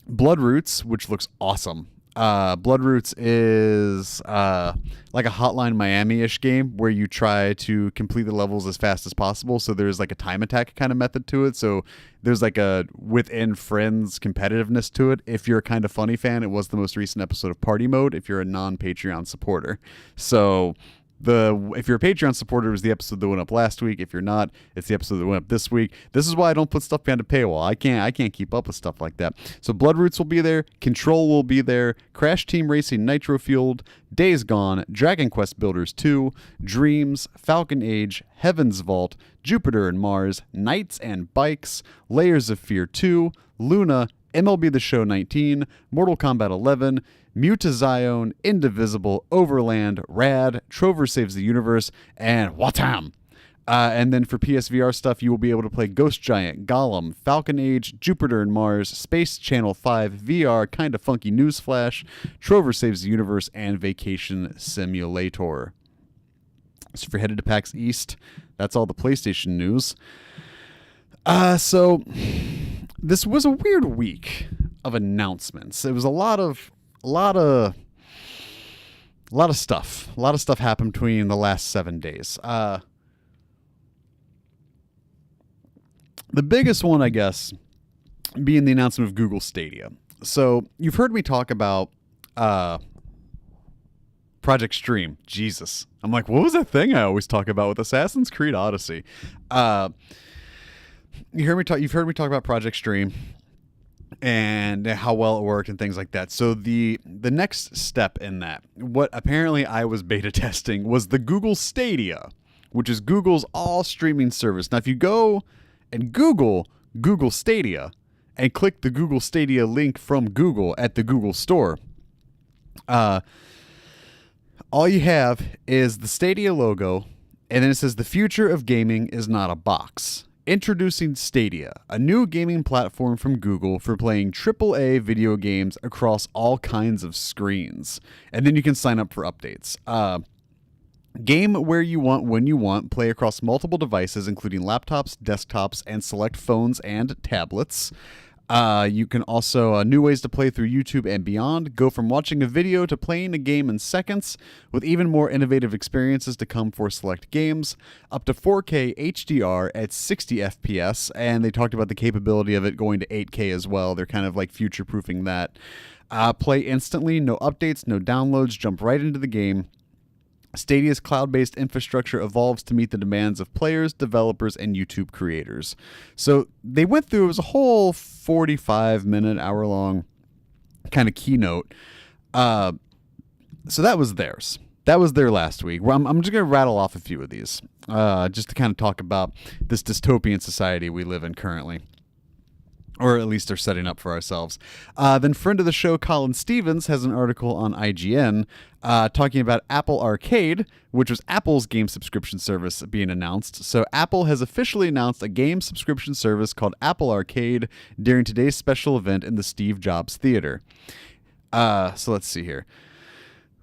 Bloodroots, which looks awesome. Bloodroots is like a Hotline Miami-ish game where you try to complete the levels as fast as possible. So there's like a time attack kind of method to it. So there's like a within friends competitiveness to it. If you're a Kind of Funny fan, it was the most recent episode of Party Mode if you're a non-Patreon supporter. So If you're a Patreon supporter, it was the episode that went up last week. If you're not, it's the episode that went up this week. This is why I don't put stuff behind a paywall. I can't keep up with stuff like that. So Bloodroots will be there, Control will be there, Crash Team Racing Nitro Fueled, Days Gone, Dragon Quest Builders 2, Dreams, Falcon Age, Heaven's Vault, Jupiter and Mars, Knights and Bikes, Layers of Fear 2, Luna, MLB The Show 19, Mortal Kombat 11, Mutazione, Indivisible, Overland, Rad, Trover Saves the Universe, and Watam. And then for PSVR stuff, you will be able to play Ghost Giant, Gollum, Falcon Age, Jupiter and Mars, Space Channel 5, VR, Kinda Funky Newsflash, Trover Saves the Universe, and Vacation Simulator. So if you're headed to PAX East, that's all the PlayStation news. So this was a weird week of announcements. It was a lot of stuff. A lot of stuff happened between the last 7 days. The biggest one, I guess, being the announcement of Google Stadia. So you've heard me talk about Project Stream. Jesus. I'm like, what was that thing I always talk about with Assassin's Creed Odyssey? You've heard me talk about Project Stream and how well it worked and things like that. So the next step in that, what apparently I was beta testing, was the Google Stadia, which is Google's all streaming service. Now, if you go and Google Stadia and click the Google Stadia link from Google at the Google Store, all you have is the Stadia logo, and then it says the future of gaming is not a box. Introducing Stadia, a new gaming platform from Google for playing AAA video games across all kinds of screens. And then you can sign up for updates. Game where you want, when you want, play across multiple devices, including laptops, desktops, and select phones and tablets. You can also, new ways to play through YouTube and beyond. Go from watching a video to playing a game in seconds, with even more innovative experiences to come for select games. Up to 4K HDR at 60 FPS, and they talked about the capability of it going to 8K as well. They're kind of like future-proofing that. Play instantly, no updates, no downloads, jump right into the game. Stadia's cloud-based infrastructure evolves to meet the demands of players, developers, and YouTube creators. So they went through, it was a whole 45-minute, hour-long kind of keynote. So that was theirs. That was their last week. I'm just going to rattle off a few of these, just to kind of talk about this dystopian society we live in currently. Or at least are setting up for ourselves. Then friend of the show, Colin Stevens, has an article on IGN talking about Apple Arcade, which was Apple's game subscription service being announced. So Apple has officially announced a game subscription service called Apple Arcade during today's special event in the Steve Jobs Theater. So let's see here.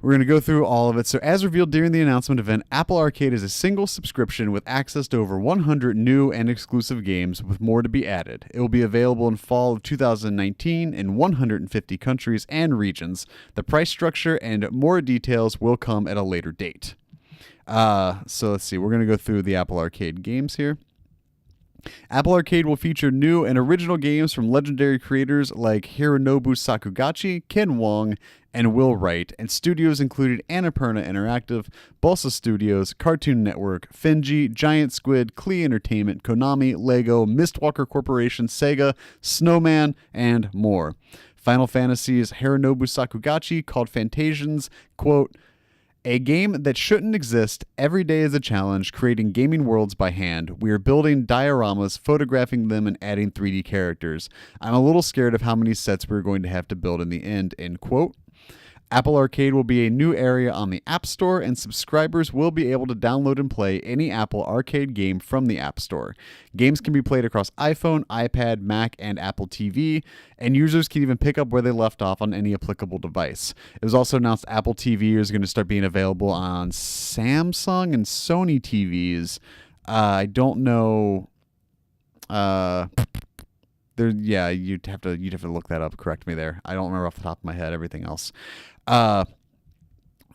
We're going to go through all of it. So as revealed during the announcement event, Apple Arcade is a single subscription with access to over 100 new and exclusive games, with more to be added. It will be available in fall of 2019 in 150 countries and regions. The price structure and more details will come at a later date. So let's see. We're going to go through the Apple Arcade games here. Apple Arcade will feature new and original games from legendary creators like Hironobu Sakugachi, Ken Wong, and Will Wright, and studios included Annapurna Interactive, Balsa Studios, Cartoon Network, Finji, Giant Squid, Klee Entertainment, Konami, Lego, Mistwalker Corporation, Sega, Snowman, and more. Final Fantasy's Hironobu Sakugachi called Fantasians, quote, a game that shouldn't exist. Every day is a challenge, creating gaming worlds by hand. We are building dioramas, photographing them, and adding 3D characters. I'm a little scared of how many sets we're going to have to build in the end, end quote. Apple Arcade will be a new area on the App Store, and subscribers will be able to download and play any Apple Arcade game from the App Store. Games can be played across iPhone, iPad, Mac, and Apple TV, and users can even pick up where they left off on any applicable device. It was also announced Apple TV is going to start being available on Samsung and Sony TVs. I don't know. You'd have to look that up. Correct me there. I don't remember off the top of my head everything else. Then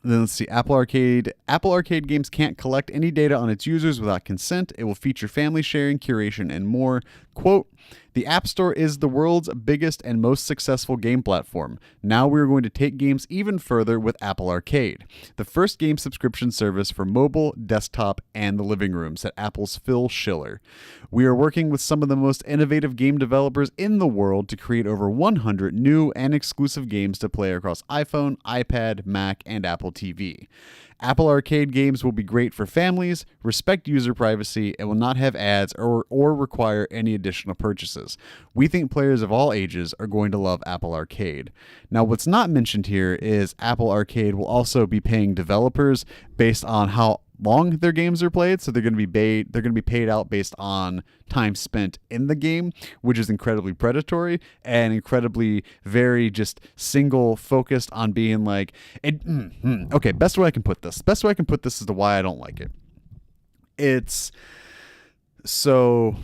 let's see. Apple Arcade games can't collect any data on its users without consent. It will feature family sharing, curation, and more. quote, "The App Store is the world's biggest and most successful game platform. Now we're going to take games even further with Apple Arcade, the first game subscription service for mobile, desktop, and the living room," said Apple's Phil Schiller. "We are working with some of the most innovative game developers in the world to create over 100 new and exclusive games to play across iPhone, iPad, Mac, and Apple TV. Apple Arcade games will be great for families, respect user privacy, and will not have ads or require any additional purchases. We think players of all ages are going to love Apple Arcade." Now, what's not mentioned here is Apple Arcade will also be paying developers based on how long their games are played, so they're going to be paid out based on time spent in the game, which is incredibly predatory and incredibly very just single focused on being like okay, best way I can put this is the why I don't like it. It's so,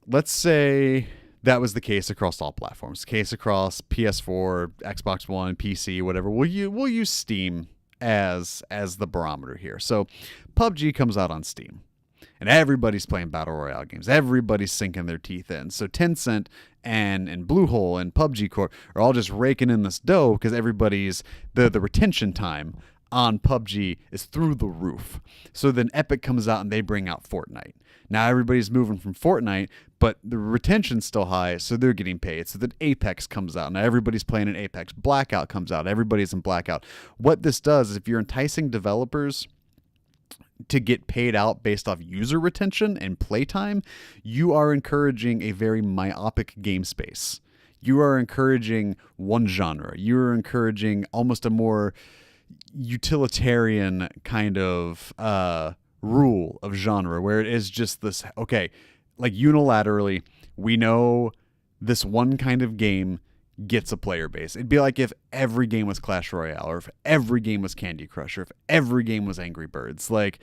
let's say that was the case across all platforms, case across PS4, Xbox One, PC, whatever. We'll use Steam as the barometer here. So PUBG comes out on Steam and everybody's playing battle royale games. Everybody's sinking their teeth in. So Tencent and Bluehole and PUBG Corp are all just raking in this dough because everybody's the retention time on PUBG is through the roof. So then Epic comes out and they bring out Fortnite. Now everybody's moving from Fortnite, but the retention's still high, so they're getting paid. So then Apex comes out. Now everybody's playing in Apex. Blackout comes out. Everybody's in Blackout. What this does is if you're enticing developers to get paid out based off user retention and playtime, you are encouraging a very myopic game space. You are encouraging one genre. You are encouraging almost a more utilitarian kind of rule of genre where it is just this, okay, like unilaterally, we know this one kind of game gets a player base. It'd be like if every game was Clash Royale, or if every game was Candy Crush, or if every game was Angry Birds. Like,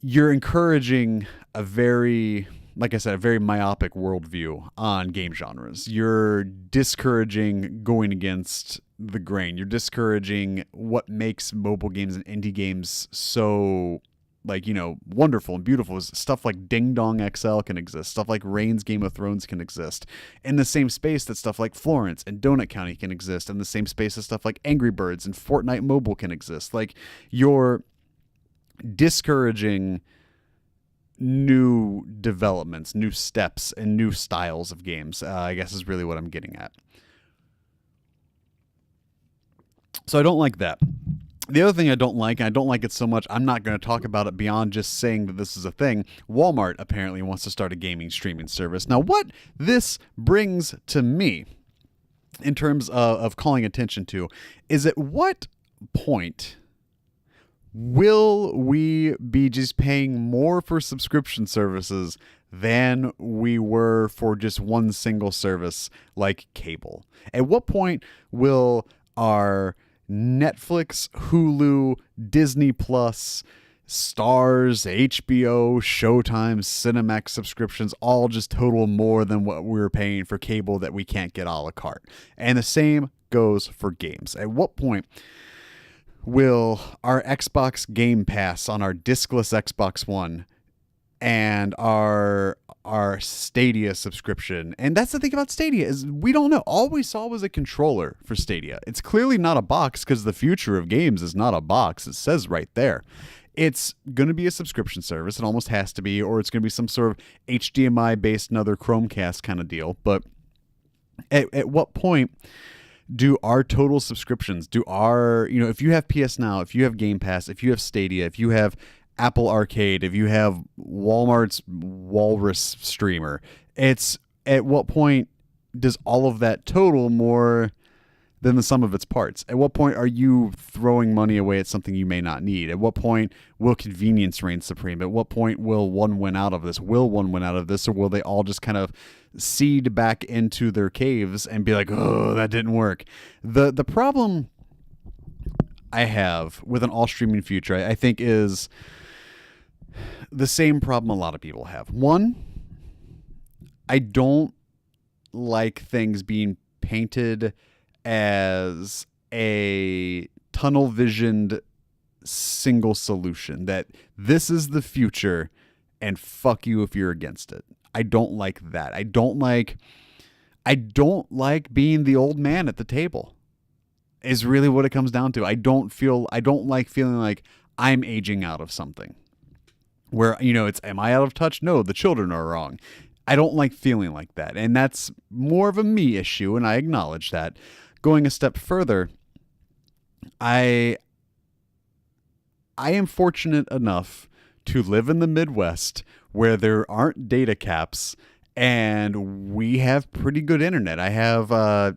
you're encouraging a very, like I said, a very myopic worldview on game genres. You're discouraging going against the grain. You're discouraging what makes mobile games and indie games so, like, you know, wonderful and beautiful. Stuff like Ding Dong XL can exist. Stuff like Reign's Game of Thrones can exist. In the same space that stuff like Florence and Donut County can exist. In the same space that stuff like Angry Birds and Fortnite Mobile can exist. Like, you're discouraging new developments, new steps, and new styles of games, I guess is really what I'm getting at. So I don't like that. The other thing I don't like, and I don't like it so much, I'm not going to talk about it beyond just saying that this is a thing. Walmart apparently wants to start a gaming streaming service. Now, what this brings to me in terms of calling attention to is at what point will we be just paying more for subscription services than we were for just one single service like cable? At what point will our Netflix, Hulu, Disney Plus, Stars, HBO, Showtime, Cinemax subscriptions all just total more than what we're paying for cable that we can't get a la carte? And the same goes for games. At what point will our Xbox Game Pass on our discless Xbox One and our Stadia subscription? And that's the thing about Stadia, is we don't know. All we saw was a controller for Stadia. It's clearly not a box, because the future of games is not a box. It says right there. It's going to be a subscription service. It almost has to be, or it's going to be some sort of HDMI based another Chromecast kind of deal. But at what point do our total subscriptions, if you have PS Now, if you have Game Pass, if you have Stadia, if you have Apple Arcade, if you have Walmart's Walrus streamer, it's at what point does all of that total more than the sum of its parts? At what point are you throwing money away at something you may not need? At what point will convenience reign supreme? At what point will one win out of this? Will one win out of this, or will they all just kind of seed back into their caves and be like, oh, that didn't work? The problem I have with an all streaming future, I think, is the same problem a lot of people have. One, I don't like things being painted as a tunnel visioned single solution, that this is the future and fuck you if you're against it. I don't like that. I don't like being the old man at the table. Is really what it comes down to. I don't like feeling like I'm aging out of something. Where, it's, am I out of touch? No, the children are wrong. I don't like feeling like that. And that's more of a me issue, and I acknowledge that. Going a step further, I am fortunate enough to live in the Midwest where there aren't data caps and we have pretty good internet. I have,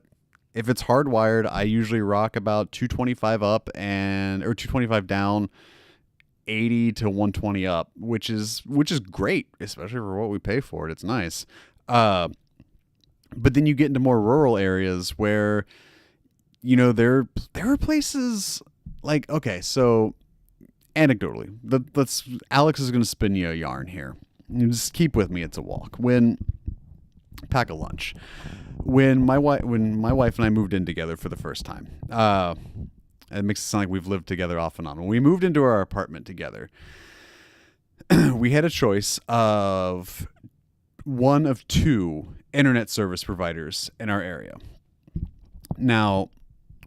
if it's hardwired, I usually rock about 225 up or 225 down, 80 to 120 up, which is great, especially for what we pay for it. It's nice. But then you get into more rural areas where, there are places like, okay, so anecdotally, Alex is going to spin you a yarn here. You just keep with me. It's a walk. Pack a lunch. When my wife and I moved in together for the first time, it makes it sound like we've lived together off and on. When we moved into our apartment together, we had a choice of one of two internet service providers in our area. Now,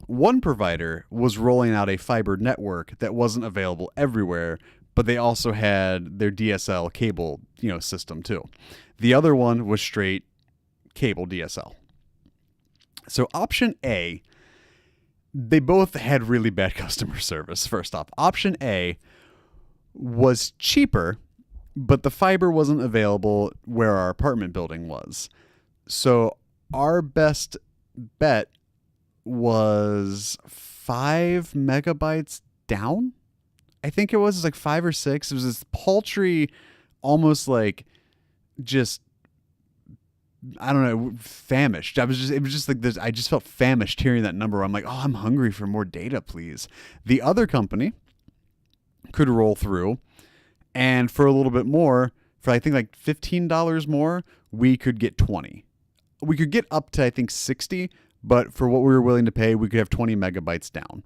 one provider was rolling out a fiber network that wasn't available everywhere, but they also had their DSL cable, system too. The other one was straight cable DSL. So option A, they both had really bad customer service. First off, option A was cheaper, but the fiber wasn't available where our apartment building was. So our best bet was 5 megabytes down. I think it was like 5 or 6. It was this paltry, almost like just, I don't know, famished. It was just like this. I just felt famished hearing that number. I'm like, oh, I'm hungry for more data, please. The other company could roll through, and for a little bit more, for I think like $15 more, we could get 20. We could get up to, I think, 60, but for what we were willing to pay, we could have 20 megabytes down.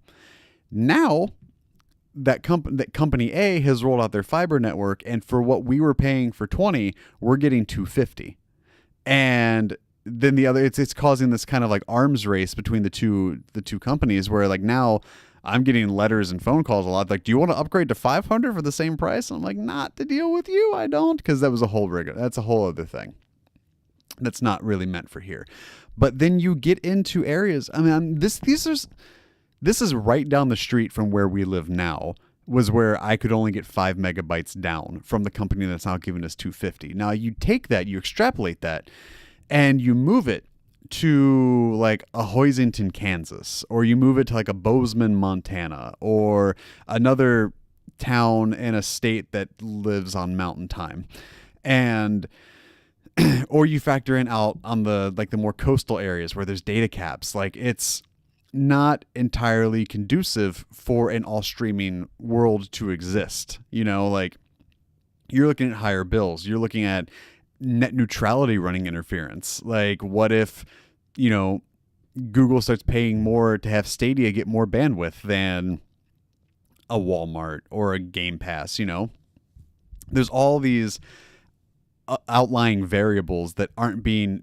Now, that company A has rolled out their fiber network, and for what we were paying for 20, we're getting 250. And then the other, it's causing this kind of like arms race between the two companies, where like now I'm getting letters and phone calls a lot. Like, do you want to upgrade to 500 for the same price? And I'm like, not to deal with you. I don't, because that's a whole other thing. That's not really meant for here. But then you get into areas. I mean, this is right down the street from where we live now, was where I could only get 5 megabytes down from the company that's now giving us 250. Now you take that, you extrapolate that, and you move it to like a Hoisington, Kansas, or you move it to like a Bozeman, Montana, or another town in a state that lives on mountain time. And or you factor in out on the more coastal areas where there's data caps. Like, it's not entirely conducive for an all streaming world to exist. Like, you're looking at higher bills. You're looking at net neutrality running interference. Like, what if, Google starts paying more to have Stadia get more bandwidth than a Wal-Mart or a Game Pass? There's all these outlying variables that aren't being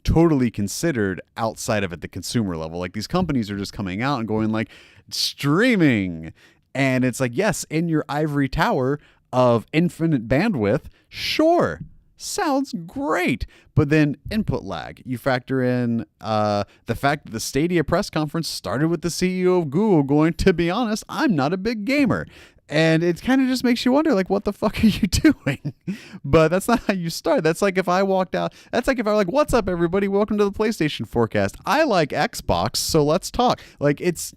totally considered outside of at the consumer level. Like, these companies are just coming out and going like, streaming, and it's like, yes, in your ivory tower of infinite bandwidth, sure, sounds great. But then input lag. You factor in the fact that the Stadia press conference started with the CEO of Google going, to be honest, I'm not a big gamer. And it kind of just makes you wonder, like, what the fuck are you doing? But that's not how you start. That's like if I walked out. That's like if I were like, what's up, everybody? Welcome to the PlayStation Forecast. I like Xbox, so let's talk. Like, it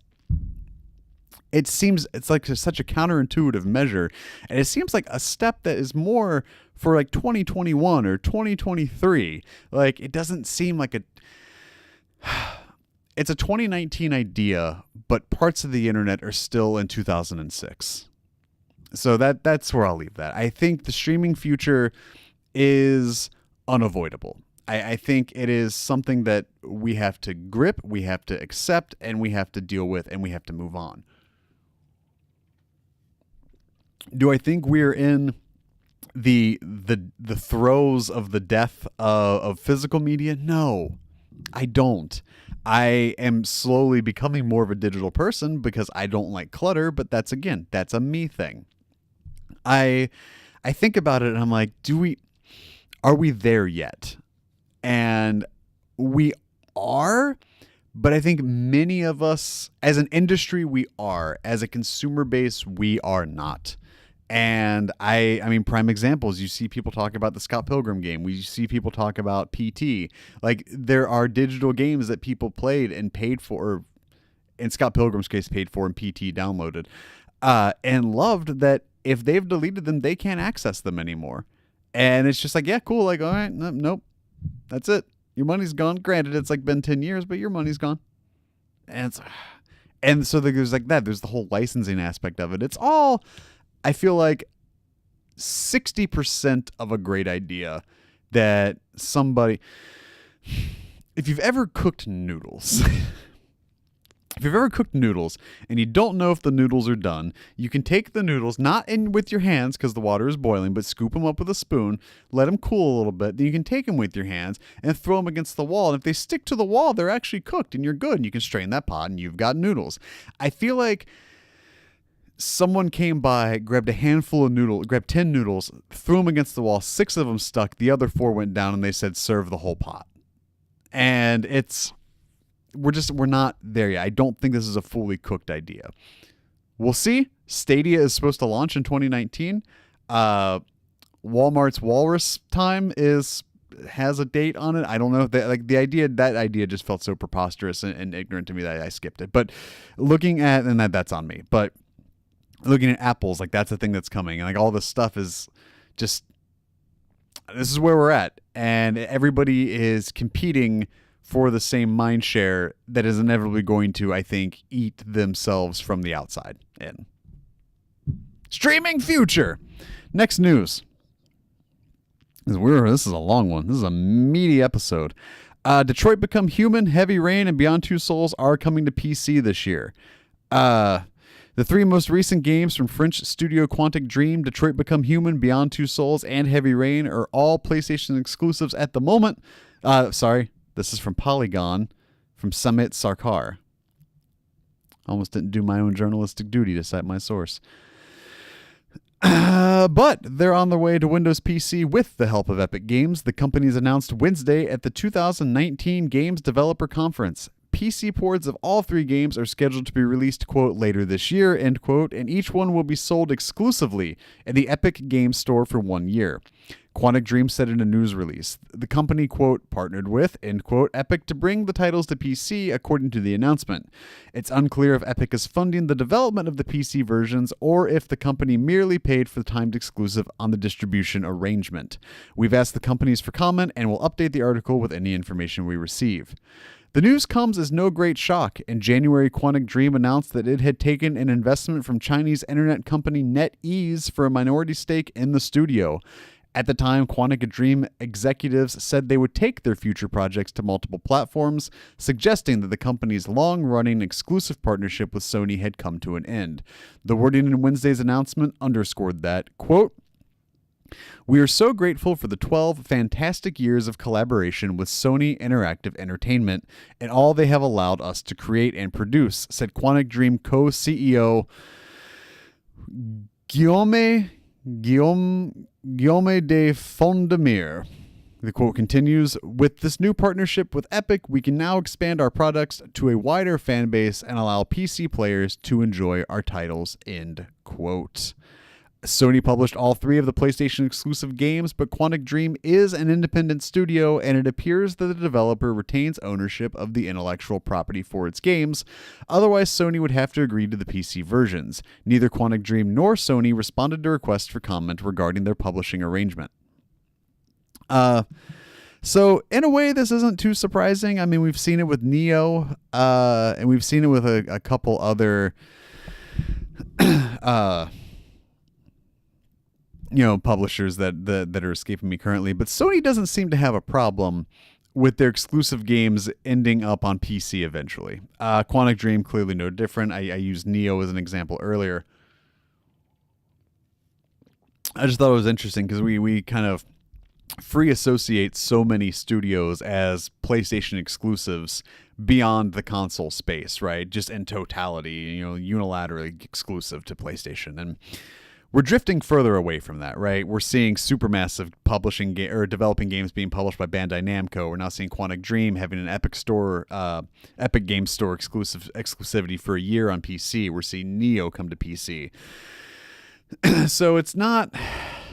seems it's like such a counterintuitive measure. And it seems like a step that is more for like 2021 or 2023. Like, it doesn't seem like it's a 2019 idea, but parts of the internet are still in 2006. So that's where I'll leave that. I think the streaming future is unavoidable. I think it is something that we have to grip, we have to accept, and we have to deal with, and we have to move on. Do I think we're in the throes of the death of physical media? No, I don't. I am slowly becoming more of a digital person because I don't like clutter, but that's a me thing. I think about it and I'm like, are we there yet? And we are, but I think many of us as an industry, we are. As a consumer base, we are not. And I mean, prime examples, you see people talk about the Scott Pilgrim game. We see people talk about PT. Like, there are digital games that people played and paid for, or in Scott Pilgrim's case, paid for and PT downloaded, and loved, that if they've deleted them, they can't access them anymore. And it's just like, yeah, cool. Like, all right, nope, that's it. Your money's gone. Granted, it's like been 10 years, but your money's gone. And so there's like that. There's the whole licensing aspect of it. It's all, I feel like, 60% of a great idea that somebody, if you've ever cooked noodles, if you've ever cooked noodles and you don't know if the noodles are done, you can take the noodles, not in with your hands because the water is boiling, but scoop them up with a spoon, let them cool a little bit. Then you can take them with your hands and throw them against the wall. And if they stick to the wall, they're actually cooked and you're good. And you can strain that pot and you've got noodles. I feel like someone came by, grabbed a handful of noodles, grabbed 10 noodles, threw them against the wall, 6 of them stuck, the other 4 went down, and they said, serve the whole pot. And we're not there yet. I don't think this is a fully cooked idea. We'll see. Stadia is supposed to launch in 2019. Walmart's Walrus time has a date on it. I don't know if that idea just felt so preposterous and ignorant to me that I skipped it. But looking at, and that's on me, but looking at Apple's, like, that's the thing that's coming. And like, all this stuff is just, this is where we're at. And everybody is competing for the same mind share that is inevitably going to, I think, eat themselves from the outside in. Streaming future. Next news. This is a long one. This is a meaty episode. Detroit Become Human, Heavy Rain, and Beyond Two Souls are coming to PC this year. The 3 most recent games from French studio Quantic Dream, Detroit Become Human, Beyond Two Souls, and Heavy Rain are all PlayStation exclusives at the moment. This is from Polygon, from Samit Sarkar. Almost didn't do my own journalistic duty to cite my source. But they're on their way to Windows PC with the help of Epic Games. The company's announced Wednesday at the 2019 Games Developer Conference. PC ports of all 3 games are scheduled to be released, quote, later this year, end quote, and each one will be sold exclusively in the Epic Games Store for 1 year. Quantic Dream said in a news release. The company, quote, partnered with, end quote, Epic to bring the titles to PC, according to the announcement. It's unclear if Epic is funding the development of the PC versions or if the company merely paid for the timed exclusive on the distribution arrangement. We've asked the companies for comment and will update the article with any information we receive. The news comes as no great shock. In January, Quantic Dream announced that it had taken an investment from Chinese internet company NetEase for a minority stake in the studio. At the time, Quantic Dream executives said they would take their future projects to multiple platforms, suggesting that the company's long-running exclusive partnership with Sony had come to an end. The wording in Wednesday's announcement underscored that, quote, "We are so grateful for the 12 fantastic years of collaboration with Sony Interactive Entertainment and all they have allowed us to create and produce," said Quantic Dream co-CEO Guillaume de Fondemir. The quote continues, "With this new partnership with Epic, we can now expand our products to a wider fan base and allow PC players to enjoy our titles," end quote. Sony published all 3 of the PlayStation exclusive games, but Quantic Dream is an independent studio, and it appears that the developer retains ownership of the intellectual property for its games. Otherwise, Sony would have to agree to the PC versions. Neither Quantic Dream nor Sony responded to requests for comment regarding their publishing arrangement. So in a way, this isn't too surprising. I mean, we've seen it with Neo, and we've seen it with a couple other publishers that are escaping me currently. But Sony doesn't seem to have a problem with their exclusive games ending up on PC eventually. Quantic Dream, clearly no different. I used Neo as an example earlier. I just thought it was interesting because we kind of free associate so many studios as PlayStation exclusives beyond the console space, right? Just in totality, unilaterally exclusive to PlayStation. And we're drifting further away from that, right? We're seeing supermassive publishing or developing games being published by Bandai Namco. We're now seeing Quantic Dream having an Epic Games Store exclusivity for a year on PC. We're seeing Neo come to PC. So it's not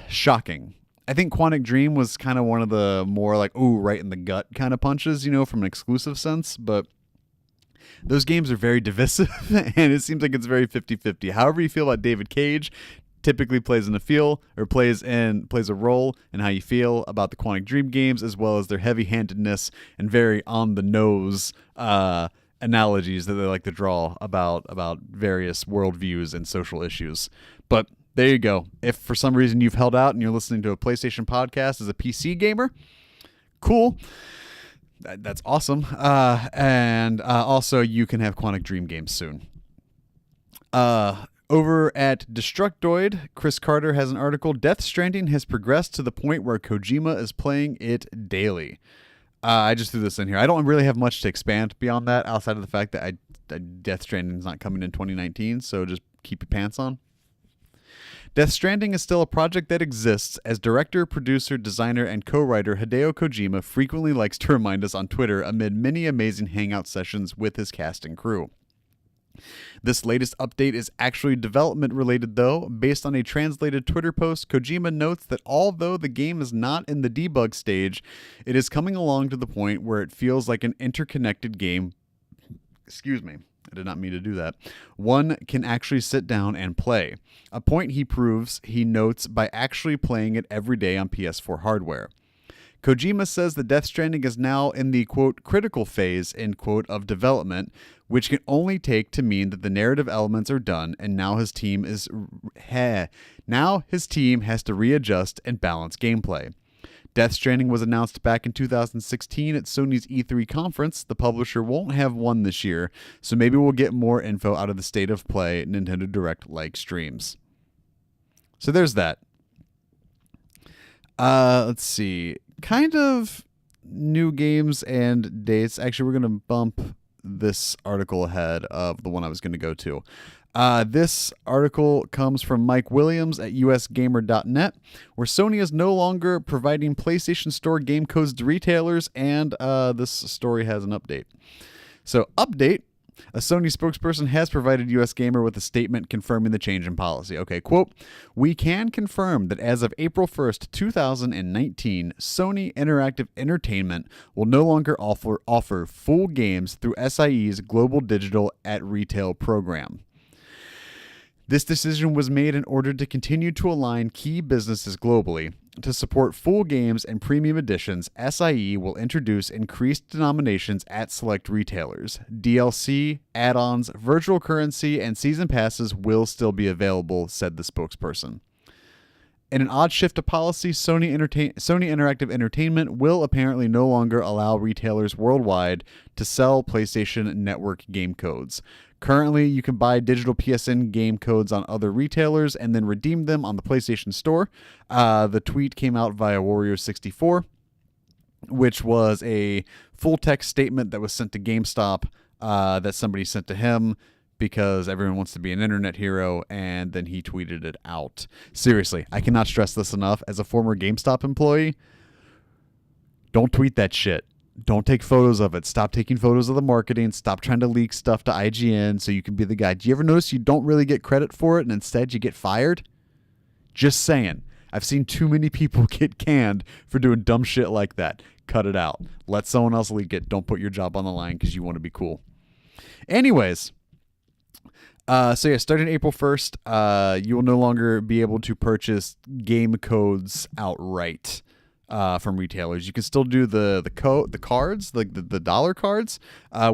shocking. I think Quantic Dream was kind of one of the more like, ooh, right in the gut kind of punches, from an exclusive sense. But those games are very divisive, and it seems like it's very 50-50. However you feel about David Cage typically plays a role in how you feel about the Quantic Dream games, as well as their heavy-handedness and very on-the-nose analogies that they like to draw about various worldviews and social issues. But there you go. If for some reason you've held out and you're listening to a PlayStation podcast as a PC gamer, cool. That's awesome. And also, you can have Quantic Dream games soon. Over at Destructoid, Chris Carter has an article. Death Stranding has progressed to the point where Kojima is playing it daily. I just threw this in here. I don't really have much to expand beyond that, outside of the fact that Death Stranding is not coming in 2019, so just keep your pants on. Death Stranding is still a project that exists, as director, producer, designer, and co-writer Hideo Kojima frequently likes to remind us on Twitter amid many amazing hangout sessions with his cast and crew. This latest update is actually development related though. Based on a translated Twitter post, Kojima notes that although the game is not in the debug stage, it is coming along to the point where it feels like an interconnected game. Excuse me. I did not mean to do that. One can actually sit down and play. A point he proves, he notes, by actually playing it every day on PS4 hardware. Kojima says that Death Stranding is now in the, quote, critical phase, end quote, of development, which can only take to mean that the narrative elements are done, and now his team has to readjust and balance gameplay. Death Stranding was announced back in 2016 at Sony's E3 conference. The publisher won't have one this year, so maybe we'll get more info out of the State of Play Nintendo Direct-like streams. So there's that. Let's see. Kind of new games and dates. Actually, we're going to bump this article ahead of the one I was going to go to. This article comes from Mike Williams at usgamer.net, where Sony is no longer providing PlayStation Store game codes to retailers, and this story has an update. So, update. A Sony spokesperson has provided US Gamer with a statement confirming the change in policy. Okay, quote, "We can confirm that as of April 1st, 2019, Sony Interactive Entertainment will no longer offer full games through SIE's Global Digital at Retail program. This decision was made in order to continue to align key businesses globally. To support full games and premium editions, SIE will introduce increased denominations at select retailers. DLC, add-ons, virtual currency, and season passes will still be available," said the spokesperson. In an odd shift of policy, Sony Interactive Entertainment will apparently no longer allow retailers worldwide to sell PlayStation Network game codes. Currently, you can buy digital PSN game codes on other retailers and then redeem them on the PlayStation Store. The tweet came out via Warrior64, which was a full-text statement that was sent to GameStop that somebody sent to him because everyone wants to be an internet hero, and then he tweeted it out. Seriously, I cannot stress this enough. As a former GameStop employee, don't tweet that shit. Don't take photos of it. Stop taking photos of the marketing. Stop trying to leak stuff to IGN so you can be the guy. Do you ever notice you don't really get credit for it and instead you get fired? Just saying. I've seen too many people get canned for doing dumb shit like that. Cut it out. Let someone else leak it. Don't put your job on the line because you want to be cool. Anyways, starting April 1st, you will no longer be able to purchase game codes outright from retailers. You can still do the cards, like the dollar cards,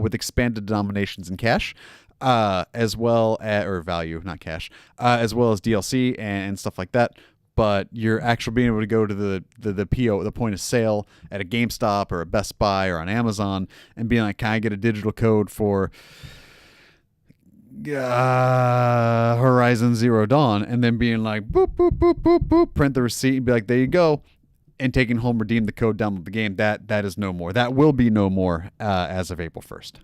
with expanded denominations in cash, as well as, or value, not cash, as well as DLC and stuff like that. But you're actually being able to go to the point of sale at a GameStop or a Best Buy or on Amazon and being like, can I get a digital code for Horizon Zero Dawn, and then being like, boop, boop, boop, boop, boop, print the receipt and be like, there you go, and taking home, redeem the code, download the game. That is no more. That will be no more as of April 1st.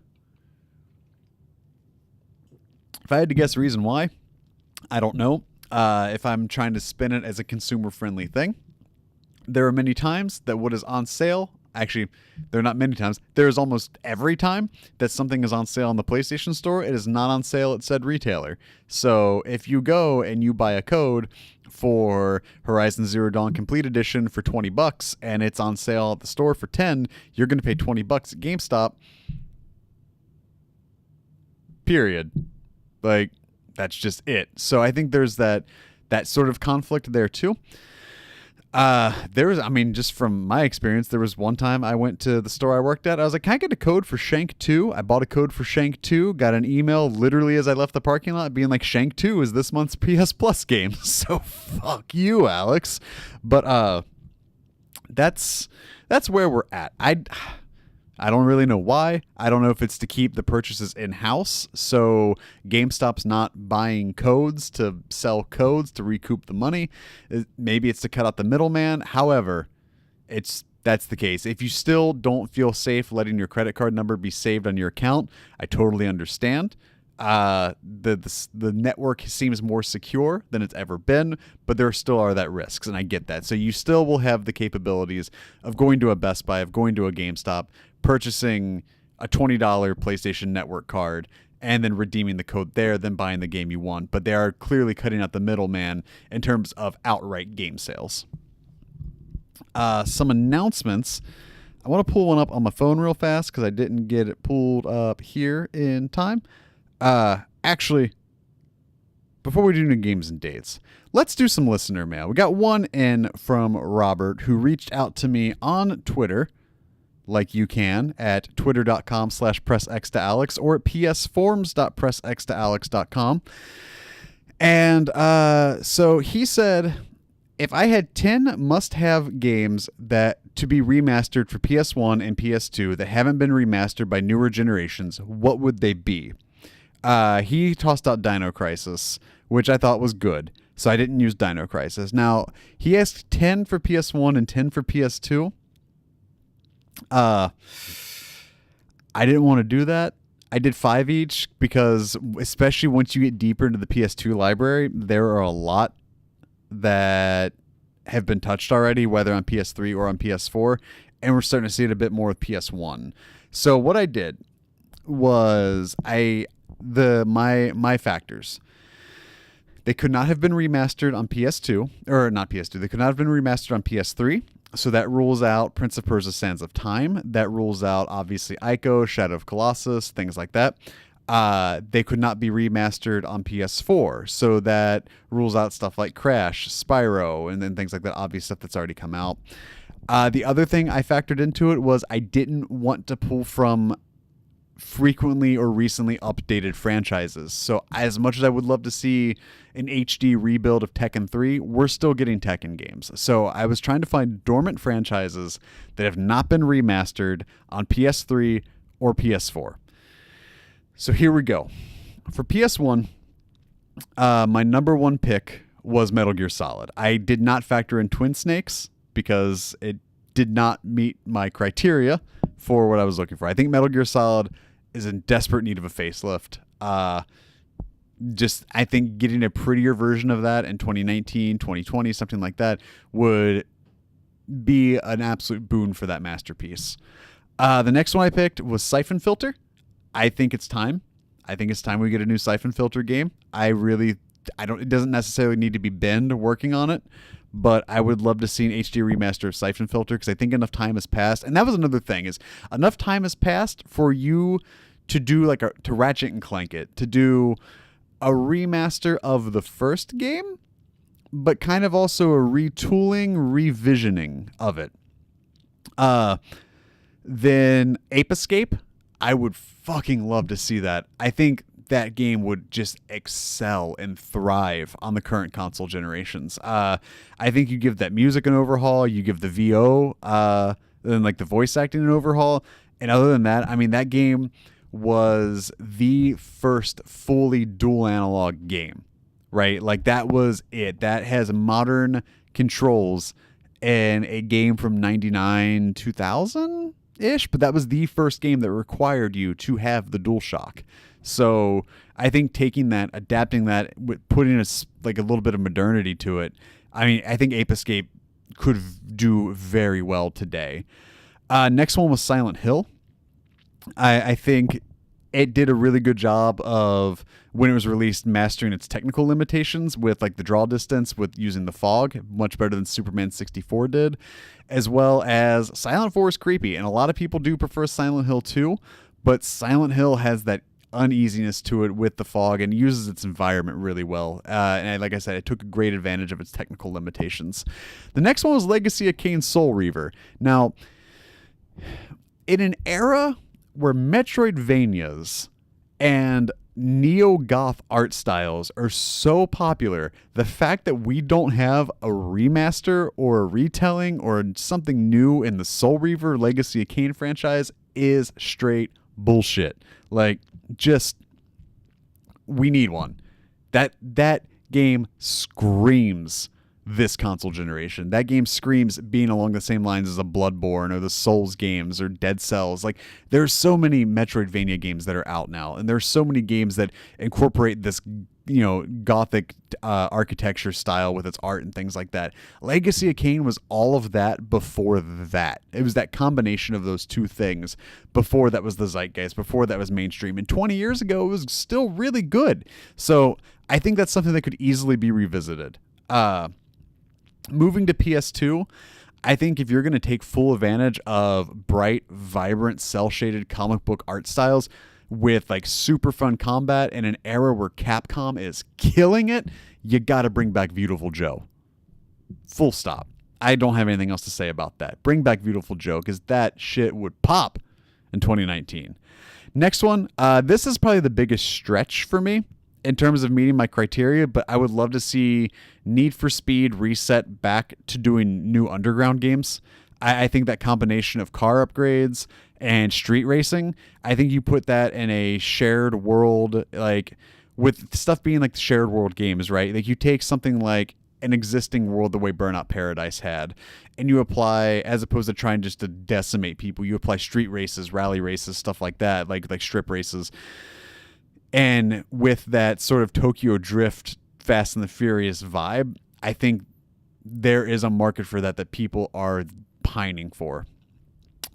If I had to guess a reason why, I don't know. If I'm trying to spin it as a consumer-friendly thing, there are many times that what is on sale, actually, there are not many times, there is almost every time that something is on sale on the PlayStation Store, it is not on sale at said retailer. So if you go and you buy a code for Horizon Zero Dawn Complete Edition for $20 and it's on sale at the store for $10, you're going to pay $20 at GameStop. Period. Like, that's just it. So I think there's that sort of conflict there too. Just from my experience, there was one time I went to the store I worked at. I was like, can I get a code for Shank 2? I bought a code for Shank 2, got an email literally as I left the parking lot being like, Shank 2 is this month's PS Plus game. So fuck you, Alex. But that's where we're at. I don't really know why. I don't know if it's to keep the purchases in-house, so GameStop's not buying codes to sell codes to recoup the money. Maybe it's to cut out the middleman. However, that's the case. If you still don't feel safe letting your credit card number be saved on your account, I totally understand. The network seems more secure than it's ever been, but there still are that risks, and I get that. So you still will have the capabilities of going to a Best Buy, of going to a GameStop, purchasing a $20 PlayStation Network card, and then redeeming the code there, then buying the game you want. But they are clearly cutting out the middleman in terms of outright game sales. Some announcements. I want to pull one up on my phone real fast because I didn't get it pulled up here in time. Actually, before we do new games and dates, let's do some listener mail. We got one in from Robert, who reached out to me on Twitter, like you can, at twitter.com/pressxtoalex or at psforums.pressxtoalex.com. And so he said, if I had 10 must-have games that to be remastered for PS1 and PS2 that haven't been remastered by newer generations, what would they be? He tossed out Dino Crisis, which I thought was good, so I didn't use Dino Crisis. Now, he asked 10 for PS1 and 10 for PS2. I didn't want to do that. I did 5 each because, especially once you get deeper into the PS2 library, there are a lot that have been touched already, whether on PS3 or on PS4, and we're starting to see it a bit more with PS1. So what I did was my factors. They could not have been remastered on PS2, or not PS2. They could not have been remastered on PS3. So that rules out Prince of Persia: Sands of Time. That rules out, obviously, Ico, Shadow of Colossus, things like that. They could not be remastered on PS4. So that rules out stuff like Crash, Spyro, and then things like that, obvious stuff that's already come out. The other thing I factored into it was I didn't want to pull from frequently or recently updated franchises. So as much as I would love to see an HD rebuild of Tekken 3, we're still getting Tekken games. So I was trying to find dormant franchises that have not been remastered on PS3 or PS4. So here we go. For PS1, my number one pick was Metal Gear Solid. I did not factor in Twin Snakes because it did not meet my criteria for what I was looking for. I think Metal Gear Solid is in desperate need of a facelift. I think getting a prettier version of that in 2019, 2020, something like that would be an absolute boon for that masterpiece. The next one I picked was Siphon Filter. I think it's time. I think it's time we get a new Siphon Filter game. It doesn't necessarily need to be Bend working on it, but I would love to see an HD remaster of Siphon Filter because I think enough time has passed. And that was another thing, is enough time has passed for you to do to Ratchet and Clank it, to do a remaster of the first game, but kind of also a retooling, revisioning of it. Then Ape Escape, I would fucking love to see that. I think that game would just excel and thrive on the current console generations. I think you give that music an overhaul, you give the VO, then like the voice acting an overhaul, and other than that, I mean, that game was the first fully dual analog game, right? Like that was it. That has modern controls in a game from 99, 2000 ish, but that was the first game that required you to have the DualShock. So I think taking that, adapting that, putting like a little bit of modernity to it, I mean, I think Ape Escape could do very well today. Next one was Silent Hill. I think it did a really good job of, when it was released, mastering its technical limitations with like the draw distance, with using the fog, much better than Superman 64 did, as well as Silent 4 is creepy, and a lot of people do prefer Silent Hill 2, but Silent Hill has that uneasiness to it with the fog and uses its environment really well. And like I said, it took a great advantage of its technical limitations. The next one was Legacy of Kain Soul Reaver. Now, in an era where Metroidvanias and neo-goth art styles are so popular, the fact that we don't have a remaster or a retelling or something new in the Soul Reaver Legacy of Kain franchise is straight bullshit. Like, just, we need one. That game screams this console generation. That game screams being along the same lines as a Bloodborne or the Souls games or Dead Cells. Like, there's so many Metroidvania games that are out now, and there's so many games that incorporate this, you know, gothic architecture style with its art and things like that. Legacy of Kain was all of that before that. It was that combination of those two things. Before that was the zeitgeist, before that was mainstream, and 20 years ago it was still really good. So I think that's something that could easily be revisited. Moving to PS2, I think if you're going to take full advantage of bright, vibrant, cel-shaded comic book art styles with like super fun combat in an era where Capcom is killing it, you got to bring back Beautiful Joe. Full stop. I don't have anything else to say about that. Bring back Beautiful Joe, because that shit would pop in 2019. Next one, this is probably the biggest stretch for me in terms of meeting my criteria, but I would love to see Need for Speed reset back to doing new underground games. I think that combination of car upgrades and street racing, I think you put that in a shared world, like with stuff being like the shared world games, right? Like you take something like an existing world the way Burnout Paradise had, and you apply, as opposed to trying just to decimate people, you apply street races, rally races, stuff like that, like strip races. And with that sort of Tokyo Drift, Fast and the Furious vibe, I think there is a market for that people are pining for.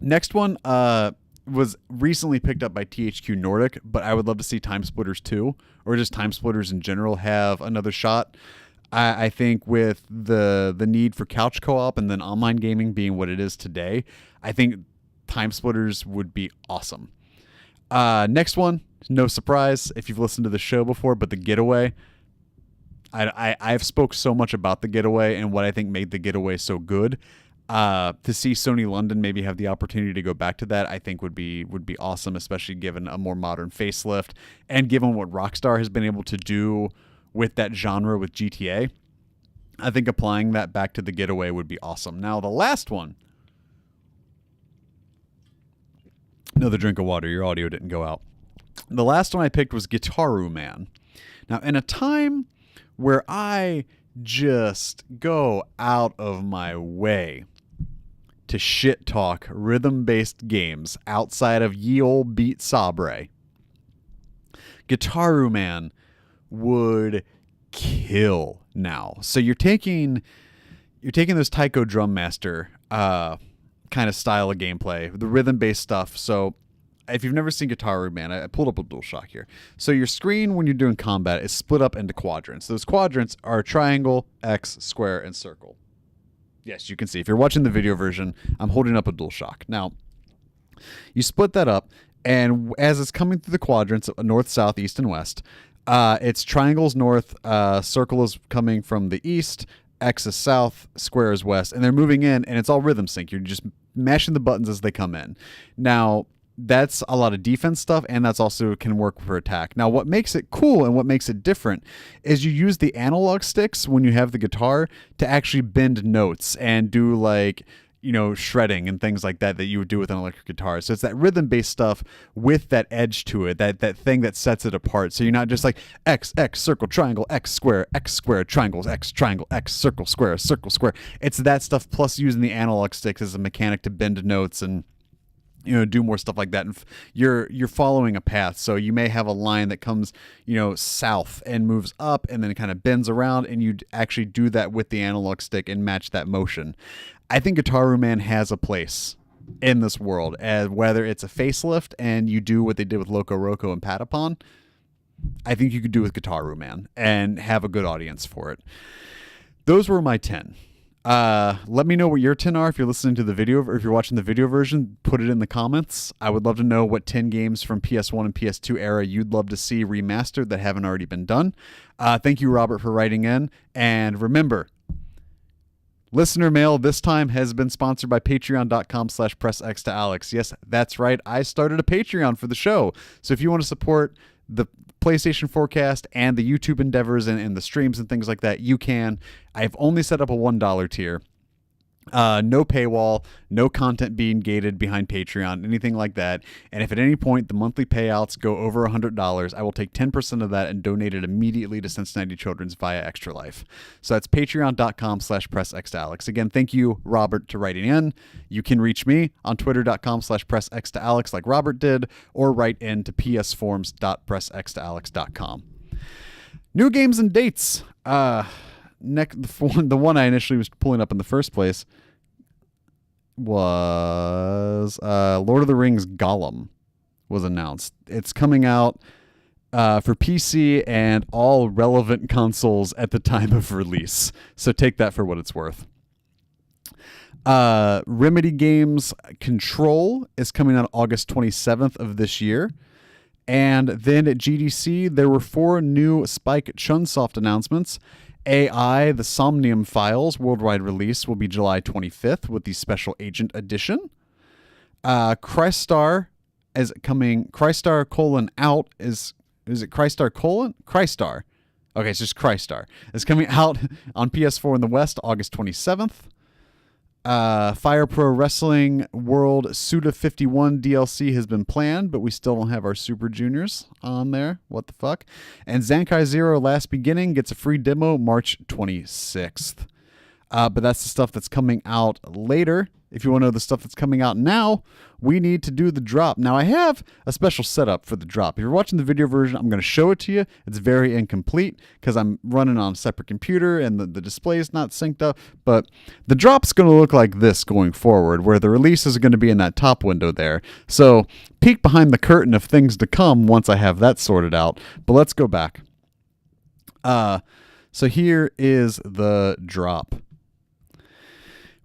Next one was recently picked up by THQ Nordic, but I would love to see Time Splitters 2, or just Time Splitters in general, have another shot. I think with the need for couch co-op and then online gaming being what it is today, I think Time Splitters would be awesome. Next one, no surprise if you've listened to the show before, but The Getaway. I've spoke so much about The Getaway and what I think made The Getaway so good. To see Sony London maybe have the opportunity to go back to that, I think would be awesome, especially given a more modern facelift and given what Rockstar has been able to do with that genre with GTA. I think applying that back to The Getaway would be awesome. Now, the last one. Another drink of water. Your audio didn't go out. The last one I picked was Guitaru Man. Now, in a time where I just go out of my way to shit talk rhythm-based games outside of ye olde Beat Sabre, Guitaru Man would kill now. So you're taking this Taiko Drum Master kind of style of gameplay, the rhythm-based stuff. So if you've never seen Guitaru Man, I pulled up a DualShock here. So your screen when you're doing combat is split up into quadrants. Those quadrants are triangle, X, square, and circle. Yes, you can see. If you're watching the video version, I'm holding up a DualShock. Now, you split that up, and as it's coming through the quadrants, north, south, east, and west, it's triangles north, circle is coming from the east, X is south, square is west, and they're moving in, and it's all rhythm sync. You're just mashing the buttons as they come in. Now, that's a lot of defense stuff, and that's also can work for attack. Now, what makes it cool and what makes it different is you use the analog sticks when you have the guitar to actually bend notes and do like shredding and things like that you would do with an electric guitar. So it's that rhythm-based stuff with that edge to it, that thing that sets it apart. So you're not just like X, circle, triangle, X, square, triangles, X, triangle, X, circle, square. It's that stuff plus using the analog sticks as a mechanic to bend notes and do more stuff like that. And you're following a path. So you may have a line that comes, south and moves up and then kind of bends around, and you actually do that with the analog stick and match that motion. I think Guitar Man has a place in this world, as whether it's a facelift and you do what they did with Loco Roco and Patapon. I think you could do with Guitar Man and have a good audience for it. Those were my 10. Let me know what your 10 are if you're listening to the video, or if you're watching the video version, put it in the comments. I would love to know what 10 games from PS1 and PS2 era you'd love to see remastered that haven't already been done. Thank you, Robert, for writing in. And remember, listener mail this time has been sponsored by patreon.com/pressx2alex. Yes, that's right. I started a Patreon for the show. So if you want to support the PlayStation Forecast and the YouTube endeavors and the streams and things like that, you can. I've only set up a $1 tier. No paywall, no content being gated behind Patreon, anything like that. And if at any point the monthly payouts go over $100, I will take 10% of that and donate it immediately to Cincinnati Children's via Extra Life. So that's patreon.com/pressx2alex. Again, thank you, Robert, to writing in. You can reach me on twitter.com/pressx2alex like Robert did, or write in to psforums.pressx2alex.com. New games and dates. The one I initially was pulling up in the first place was Lord of the Rings Gollum was announced. It's coming out for PC and all relevant consoles at the time of release. So take that for what it's worth. Remedy Games Control is coming out August 27th of this year. And then at GDC, there were 4 new Spike Chunsoft announcements. AI, the Somnium Files worldwide release will be July 25th with the Special Agent Edition. Crystar is coming. Crystar : out is it Crystar : Crystar? Okay, it's just Crystar. It's coming out on PS4 in the West August 27th. Fire Pro Wrestling World Suda 51 DLC has been planned, but we still don't have our Super Juniors on there. What the fuck? And Zankai Zero Last Beginning gets a free demo March 26th. But that's the stuff that's coming out later. If you want to know the stuff that's coming out now, we need to do the drop. Now, I have a special setup for the drop. If you're watching the video version, I'm going to show it to you. It's very incomplete because I'm running on a separate computer and the display is not synced up. But the drop's going to look like this going forward, where the release is going to be in that top window there. So peek behind the curtain of things to come once I have that sorted out. But let's go back. So here is the drop.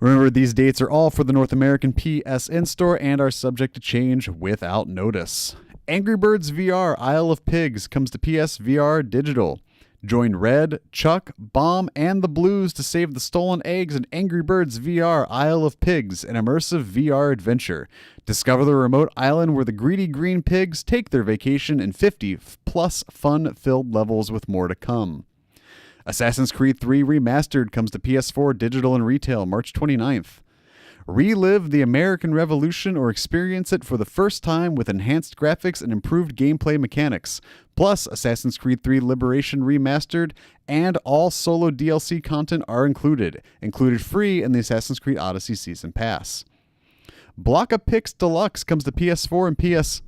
Remember, these dates are all for the North American PSN store and are subject to change without notice. Angry Birds VR Isle of Pigs comes to PS VR Digital. Join Red, Chuck, Bomb, and the Blues to save the stolen eggs in Angry Birds VR Isle of Pigs, an immersive VR adventure. Discover the remote island where the greedy green pigs take their vacation in 50-plus fun-filled levels with more to come. Assassin's Creed 3 Remastered comes to PS4 Digital and Retail March 29th. Relive the American Revolution or experience it for the first time with enhanced graphics and improved gameplay mechanics. Plus, Assassin's Creed 3 Liberation Remastered and all solo DLC content are included free in the Assassin's Creed Odyssey Season Pass. Blocka Pix Deluxe comes to PS4 and PS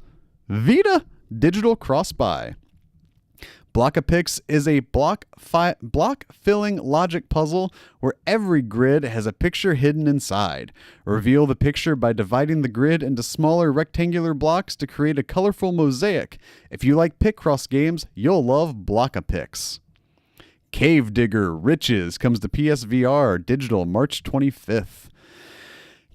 Vita Digital Cross-Buy. Block-A-Pix is a block-filling logic puzzle where every grid has a picture hidden inside. Reveal the picture by dividing the grid into smaller rectangular blocks to create a colorful mosaic. If you like Picross games, you'll love Block-A-Pix. Cave Digger Riches comes to PSVR Digital March 25th.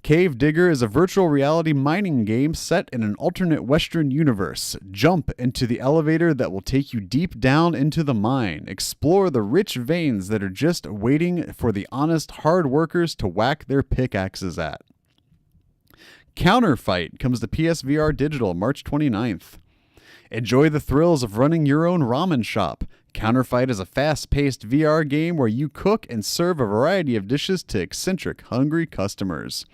Cave Digger is a virtual reality mining game set in an alternate Western universe. Jump into the elevator that will take you deep down into the mine. Explore the rich veins that are just waiting for the honest hard workers to whack their pickaxes at. Counterfight comes to PSVR Digital March 29th. Enjoy the thrills of running your own ramen shop. Counterfight is a fast-paced VR game where you cook and serve a variety of dishes to eccentric, hungry customers.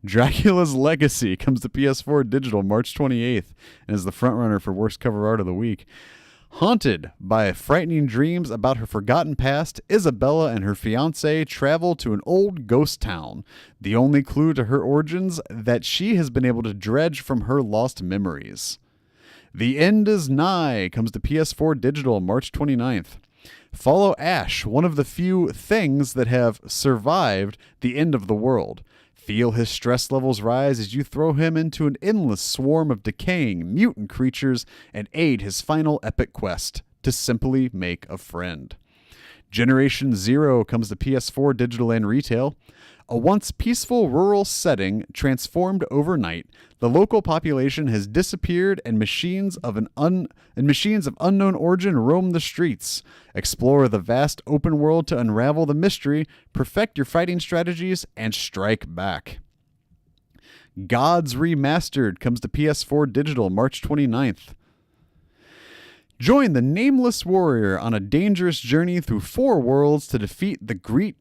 Dracula's Legacy comes to PS4 Digital March 28th and is the frontrunner for worst cover art of the week. Haunted by frightening dreams about her forgotten past, Isabella and her fiancé travel to an old ghost town. The only clue to her origins that she has been able to dredge from her lost memories. The End is Nigh comes to PS4 Digital March 29th. Follow Ash, one of the few things that have survived the end of the world. Feel his stress levels rise as you throw him into an endless swarm of decaying mutant creatures and aid his final epic quest to simply make a friend. Generation Zero comes to PS4 Digital and Retail. A once peaceful rural setting transformed overnight, the local population has disappeared and machines of unknown origin roam the streets. Explore the vast open world to unravel the mystery, perfect your fighting strategies, and strike back. Gods Remastered comes to PS4 Digital March 29th. Join the nameless warrior on a dangerous journey through 4 worlds to defeat the great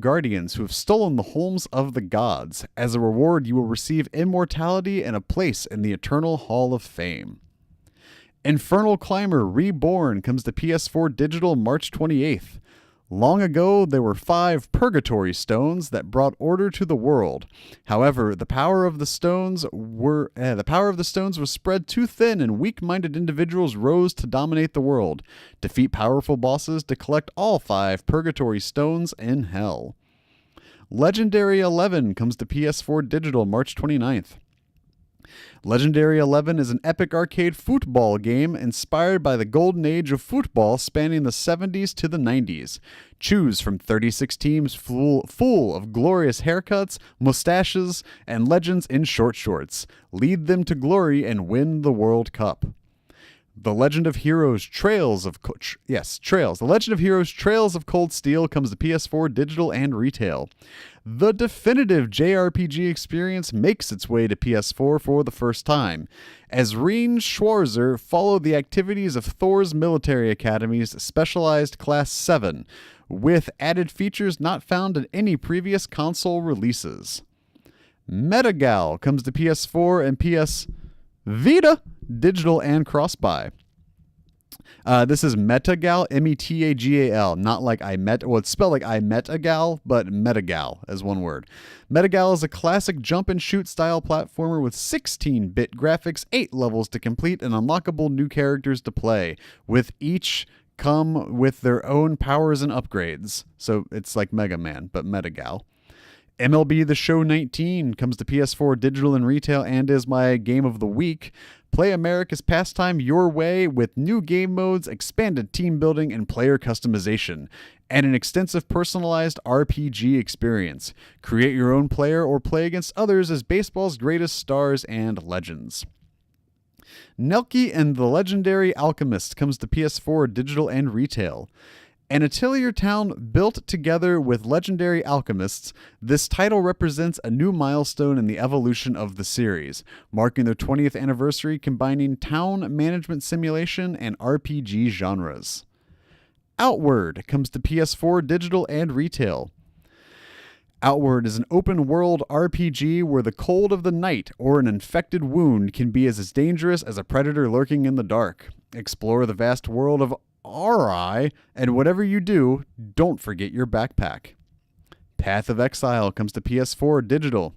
guardians who have stolen the homes of the gods. As a reward, you will receive immortality and a place in the Eternal Hall of Fame. Infernal Climber Reborn comes to PS4 Digital March 28th. Long ago, there were 5 purgatory stones that brought order to the world. However, the power of the stones was spread too thin, and weak-minded individuals rose to dominate the world. Defeat powerful bosses to collect all 5 purgatory stones in hell. Legendary 11 comes to PS4 Digital March 29th. Legendary 11 is an epic arcade football game inspired by the golden age of football spanning the 70s to the 90s. Choose from 36 teams full of glorious haircuts, mustaches, and legends in short shorts. Lead them to glory and win the World Cup. The Legend of Heroes Trails of Cold Steel comes to PS4 Digital and Retail. The definitive JRPG experience makes its way to PS4 for the first time, as Reen Schwarzer followed the activities of Thor's Military Academy's Specialized Class 7, with added features not found in any previous console releases. Metagal comes to PS4 and PS Vita Digital and cross-buy. This is Metagal, Metagal, not like I met. Well, it's spelled like I met a gal, but Metagal as one word. Metagal is a classic jump-and-shoot style platformer with 16-bit graphics, 8 levels to complete, and unlockable new characters to play, with each come with their own powers and upgrades. So it's like Mega Man, but Metagal. MLB The Show 19 comes to PS4 Digital and Retail and is my game of the week. Play America's pastime your way with new game modes, expanded team building, and player customization, and an extensive personalized RPG experience. Create your own player or play against others as baseball's greatest stars and legends. Nelky and the Legendary Alchemist comes to PS4 Digital and Retail. An Atelier town built together with legendary alchemists, this title represents a new milestone in the evolution of the series, marking their 20th anniversary combining town management simulation and RPG genres. Outward comes to PS4 Digital and Retail. Outward is an open-world RPG where the cold of the night or an infected wound can be as dangerous as a predator lurking in the dark. Explore the vast world of RI, and whatever you do, don't forget your backpack. Path of Exile comes to PS4 Digital.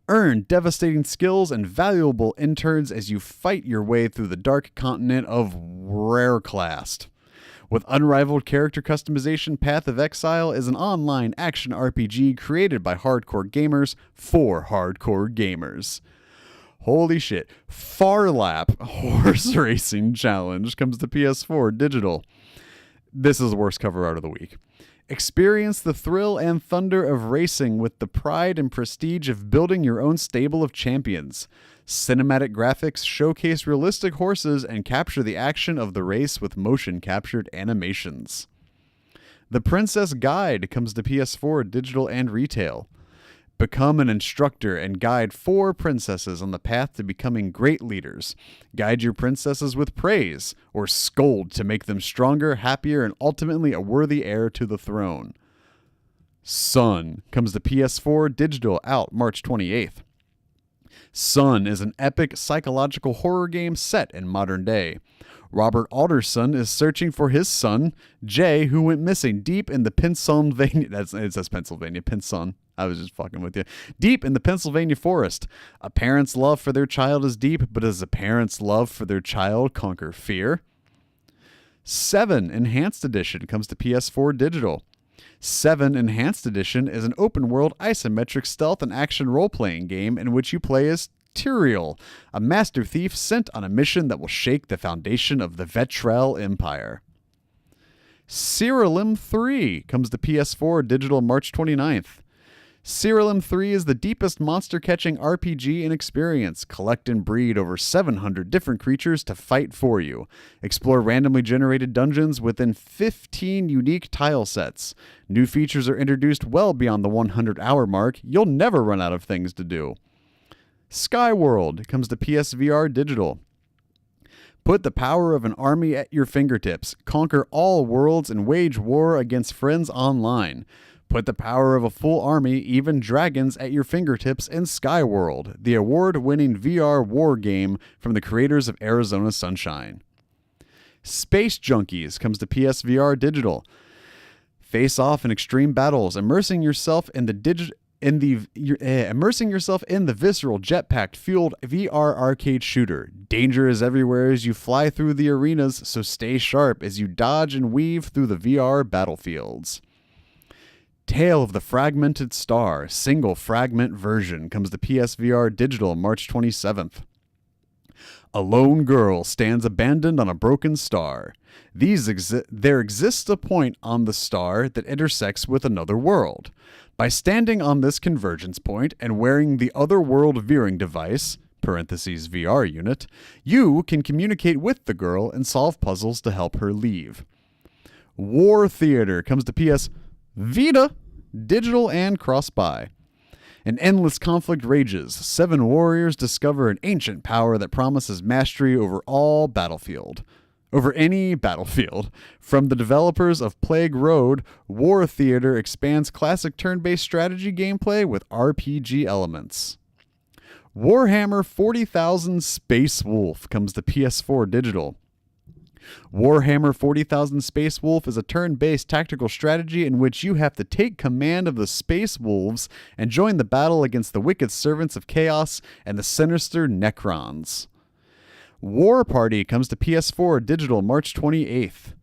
Earn devastating skills and valuable interns as you fight your way through the dark continent of Rareclast. With unrivaled character customization, Path of Exile is an online action RPG created by hardcore gamers for hardcore gamers. Holy shit. Farlap Horse Racing Challenge comes to PS4 Digital. This is the worst cover art of the week. Experience the thrill and thunder of racing with the pride and prestige of building your own stable of champions. Cinematic graphics showcase realistic horses and capture the action of the race with motion-captured animations. The Princess Guide comes to PS4 Digital and Retail. Become an instructor and guide 4 princesses on the path to becoming great leaders. Guide your princesses with praise, or scold to make them stronger, happier, and ultimately a worthy heir to the throne. Sun comes to PS4 digital out March 28th. Sun is an epic psychological horror game set in modern day. Robert Alderson is searching for his son, Jay, who went missing deep in the Pennsylvania. It says Pennsylvania, Pinson. I was just fucking with you. Deep in the Pennsylvania forest. A parent's love for their child is deep, but does a parent's love for their child conquer fear? 7 Enhanced Edition comes to PS4 digital. 7 Enhanced Edition is an open-world isometric stealth and action role-playing game in which you play as Tyrael, a master thief sent on a mission that will shake the foundation of the Vetrel Empire. Cyrillum 3 comes to PS4 digital March 29th. Cyrillum 3 is the deepest monster-catching RPG in experience. Collect and breed over 700 different creatures to fight for you. Explore randomly generated dungeons within 15 unique tile sets. New features are introduced well beyond the 100-hour mark. You'll never run out of things to do. Skyworld comes to PSVR digital. Put the power of an army at your fingertips. Conquer all worlds and wage war against friends online. Put the power of a full army, even dragons, at your fingertips in Skyworld, the award-winning VR war game from the creators of Arizona Sunshine. Space Junkies comes to PSVR digital. Face off in extreme battles, immersing yourself in the visceral jetpack-fueled VR arcade shooter. Danger is everywhere as you fly through the arenas, so stay sharp as you dodge and weave through the VR battlefields. Tale of the Fragmented Star, single fragment version, comes to PSVR digital March 27th. A lone girl stands abandoned on a broken star. There exists a point on the star that intersects with another world. By standing on this convergence point and wearing the other world viewing device, parentheses VR unit, you can communicate with the girl and solve puzzles to help her leave. War Theater comes to PS Vita, digital and cross-buy. An endless conflict rages. 7 warriors discover an ancient power that promises mastery over any battlefield. From the developers of Plague Road, War Theater expands classic turn-based strategy gameplay with RPG elements. Warhammer 40,000 Space Wolf comes to PS4 digital. Warhammer 40,000 Space Wolf is a turn-based tactical strategy in which you have to take command of the Space Wolves and join the battle against the wicked servants of chaos and the sinister Necrons. War Party comes to PS4 digital March 28th.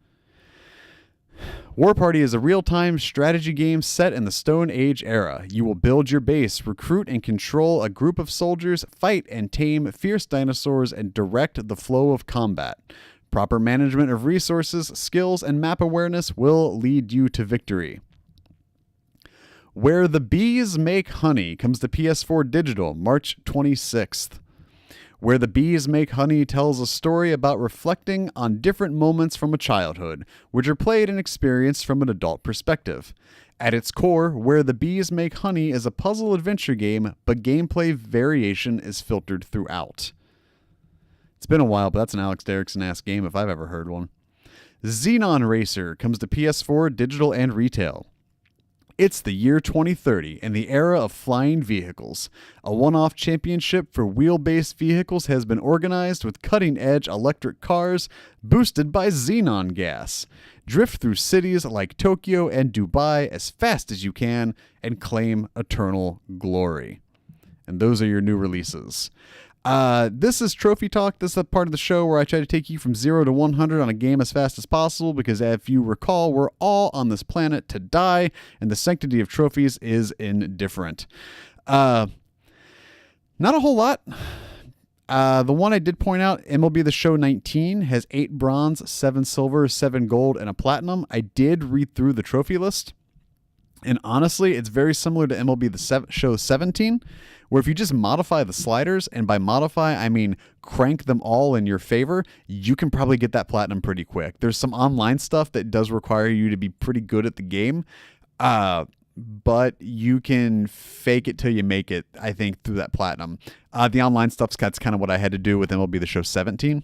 War Party is a real-time strategy game set in the Stone Age era. You will build your base, recruit and control a group of soldiers, fight and tame fierce dinosaurs, and direct the flow of combat. Proper management of resources, skills, and map awareness will lead you to victory. Where the Bees Make Honey comes to PS4 digital March 26th. Where the Bees Make Honey tells a story about reflecting on different moments from a childhood, which are played and experienced from an adult perspective. At its core, Where the Bees Make Honey is a puzzle adventure game, but gameplay variation is filtered throughout. It's been a while, but that's an Alex Derrickson-ass game if I've ever heard one. Xenon Racer comes to PS4 digital and retail. It's the year 2030 and the era of flying vehicles. A one-off championship for wheel-based vehicles has been organized with cutting-edge electric cars boosted by xenon gas. Drift through cities like Tokyo and Dubai as fast as you can and claim eternal glory. And those are your new releases. This is Trophy Talk. This is the part of the show where I try to take you from 0 to 100 on a game as fast as possible, because if you recall, we're all on this planet to die, and the sanctity of trophies is indifferent. Not a whole lot. The one I did point out, MLB The Show 19, has 8 bronze, 7 silver, 7 gold, and a platinum. I did read through the trophy list, and honestly, it's very similar to MLB The Show 17, where if you just modify the sliders, and by modify, I mean crank them all in your favor, you can probably get that platinum pretty quick. There's some online stuff that does require you to be pretty good at the game, but you can fake it till you make it, I think, through that platinum. The online stuff's that's kind of what I had to do with MLB The Show 17.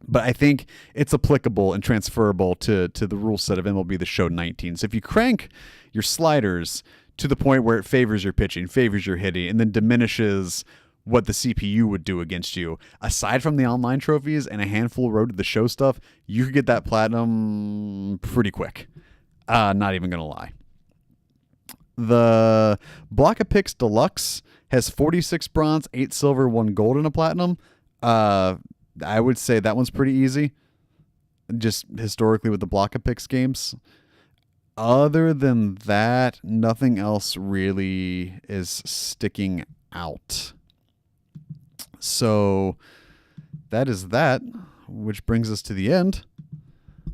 But I think it's applicable and transferable to the rule set of MLB The Show 19. So if you crank your sliders to the point where it favors your pitching, favors your hitting, and then diminishes what the CPU would do against you, aside from the online trophies and a handful of Road to the Show stuff, you could get that platinum pretty quick. Not even going to lie. The Block of Picks Deluxe has 46 bronze, 8 silver, 1 gold, and a platinum. I would say that one's pretty easy, just historically with the Block of Picks games. Other than that, nothing else really is sticking out. So that is that, which brings us to the end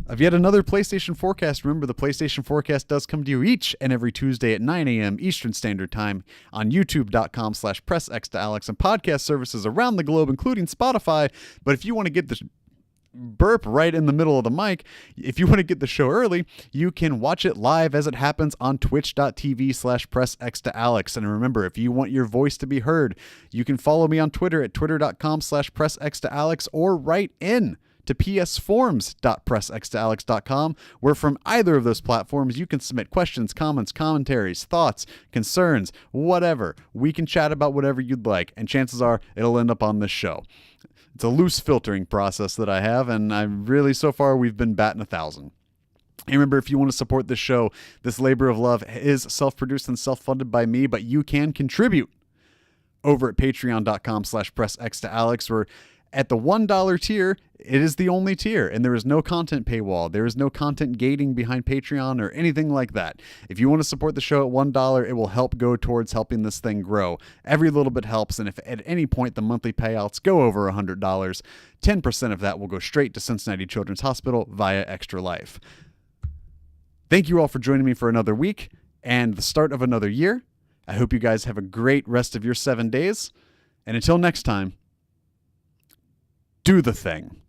of yet another PlayStation Forecast. Remember, the PlayStation Forecast does come to you each and every Tuesday at 9 a.m. Eastern Standard Time on youtube.com/pressxtoalex and podcast services around the globe, including Spotify. But if you want to get the burp right in the middle of the mic, if you want to get the show early, you can watch it live as it happens on twitch.tv/pressxtoalex. And remember, if you want your voice to be heard, you can follow me on Twitter at twitter.com/pressxtoalex or write in to psforums.pressxtoalex.com, where from either of those platforms you can submit questions, comments, commentaries, thoughts, concerns, whatever. We can chat about whatever you'd like, and chances are it'll end up on this show. It's a loose filtering process that I have, and so far we've been batting 1,000. And remember, if you want to support this show, this labor of love is self-produced and self-funded by me, but you can contribute over at patreon.com/pressxtoalex, where at the $1 tier, it is the only tier, and there is no content paywall. There is no content gating behind Patreon or anything like that. If you want to support the show at $1, it will help go towards helping this thing grow. Every little bit helps, and if at any point the monthly payouts go over $100, 10% of that will go straight to Cincinnati Children's Hospital via Extra Life. Thank you all for joining me for another week and the start of another year. I hope you guys have a great rest of your 7 days, and until next time, do the thing.